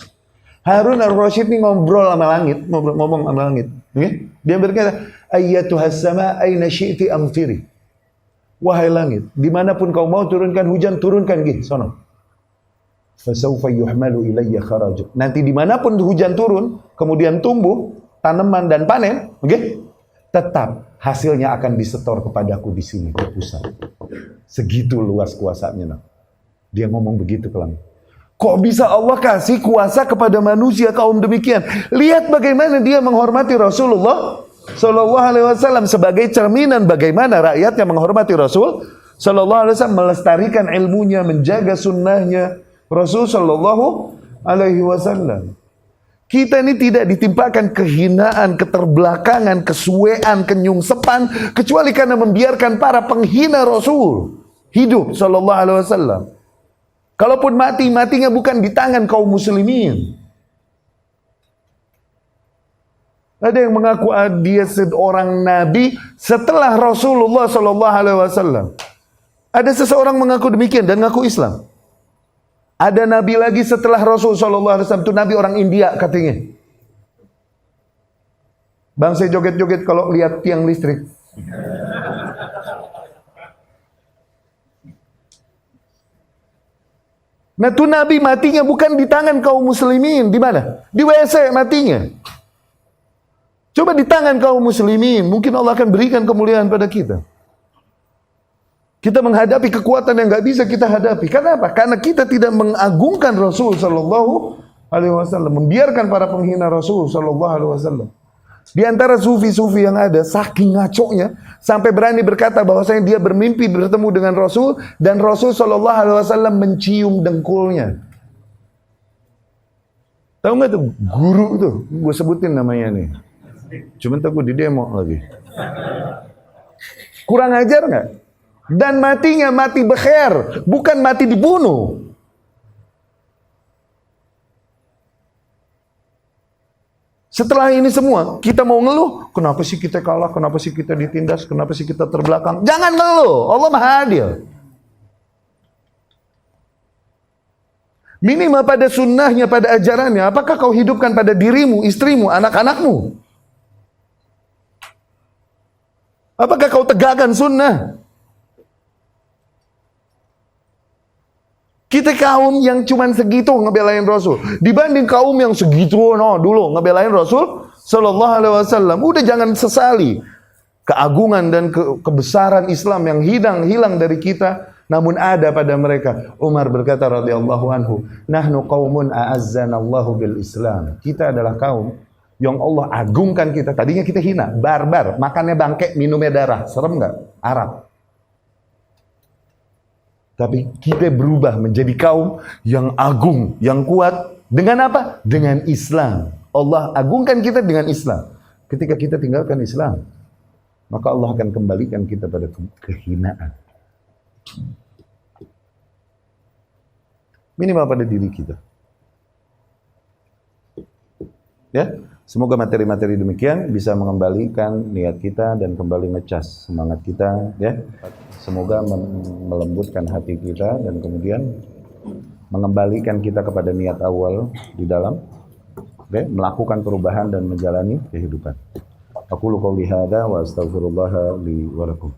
Harun ar-Rasyid nih ngobrol sama langit, ngomong sama langit. Okay? Dia berkata, ayyatuhas sama aina syi'ti amtiri. Wahai langit, dimanapun kau mau turunkan hujan, turunkan gitu, sono. Fasawfa yuhmalu ilayya kharaju. Nanti dimanapun hujan turun, kemudian tumbuh, tanaman dan panen, okay? Tetap hasilnya akan disetor kepadaku di sini, di pusat. Segitu luas kuasanya. Dia ngomong begitu ke langit. Kok bisa Allah kasih kuasa kepada manusia kaum demikian? Lihat bagaimana dia menghormati Rasulullah Sallallahu Alaihi Wasallam sebagai cerminan bagaimana rakyatnya menghormati Rasul Sallallahu Alaihi Wasallam melestarikan ilmunya, menjaga sunnahnya Rasul Sallallahu Alaihi Wasallam. Kita ini tidak ditimpakan kehinaan, keterbelakangan, kesuean, kenyungsepan, kecuali karena membiarkan para penghina Rasul hidup Sallallahu Alaihi Wasallam. Kalaupun mati, matinya bukan di tangan kaum muslimin. Ada yang mengaku dia seorang nabi setelah Rasulullah Sallallahu Alaihi Wasallam. Ada seseorang mengaku demikian dan mengaku Islam. Ada nabi lagi setelah Rasul Sallallahu Alaihi Wasallam, itu nabi orang India katanya. Bang, saya joget-joget kalau lihat tiang listrik. Nah, itu nabi matinya bukan di tangan kaum muslimin. Di mana? Di WC matinya. Coba di tangan kaum muslimin, mungkin Allah akan berikan kemuliaan pada kita. Kita menghadapi kekuatan yang nggak bisa kita hadapi. Kenapa? Karena kita tidak mengagungkan Rasul Sallallahu Alaihi Wasallam, membiarkan para penghina Rasul Sallallahu Alaihi Wasallam. Di antara sufi-sufi yang ada, saking ngaconya, sampai berani berkata bahwasanya dia bermimpi bertemu dengan Rasul dan Rasul Sallallahu Alaihi Wasallam mencium dengkulnya. Tahu nggak tuh guru tuh? Gue sebutin namanya nih. Cuma takut di demo lagi. Kurang ajar nggak? Dan matinya mati bekher, bukan mati dibunuh. Setelah ini semua, kita mau ngeluh, kenapa sih kita kalah, kenapa sih kita ditindas, kenapa sih kita terbelakang? Jangan ngeluh, Allah Maha Adil. Minimal pada sunnahnya, pada ajarannya, apakah kau hidupkan pada dirimu, istrimu, anak-anakmu? Apakah kau tegakkan sunnah? Kita kaum yang cuman segitu ngebelain Rasul dibanding kaum yang segitu dulu ngebelain Rasul Sallallahu Alaihi Wasallam. Udah jangan sesali keagungan dan kebesaran Islam yang hilang dari kita, namun ada pada mereka. Umar berkata radhiyallahu anhu, nahnu qaumun a'azzanallahu bil Islam. Kita adalah kaum yang Allah agungkan kita. Tadinya kita hina, barbar, makannya bangke, minumnya darah. Serem nggak? Arab. Tapi kita berubah menjadi kaum yang agung, yang kuat. Dengan apa? Dengan Islam. Allah agungkan kita dengan Islam. Ketika kita tinggalkan Islam, maka Allah akan kembalikan kita pada kehinaan. Minimal pada diri kita. Ya, semoga materi-materi demikian bisa mengembalikan niat kita dan kembali ngecas semangat kita, ya. Semoga melembutkan hati kita dan kemudian mengembalikan kita kepada niat awal di dalam melakukan perubahan dan menjalani kehidupan. Aqulu qouli hadza wa astaghfirullah li wa lakum.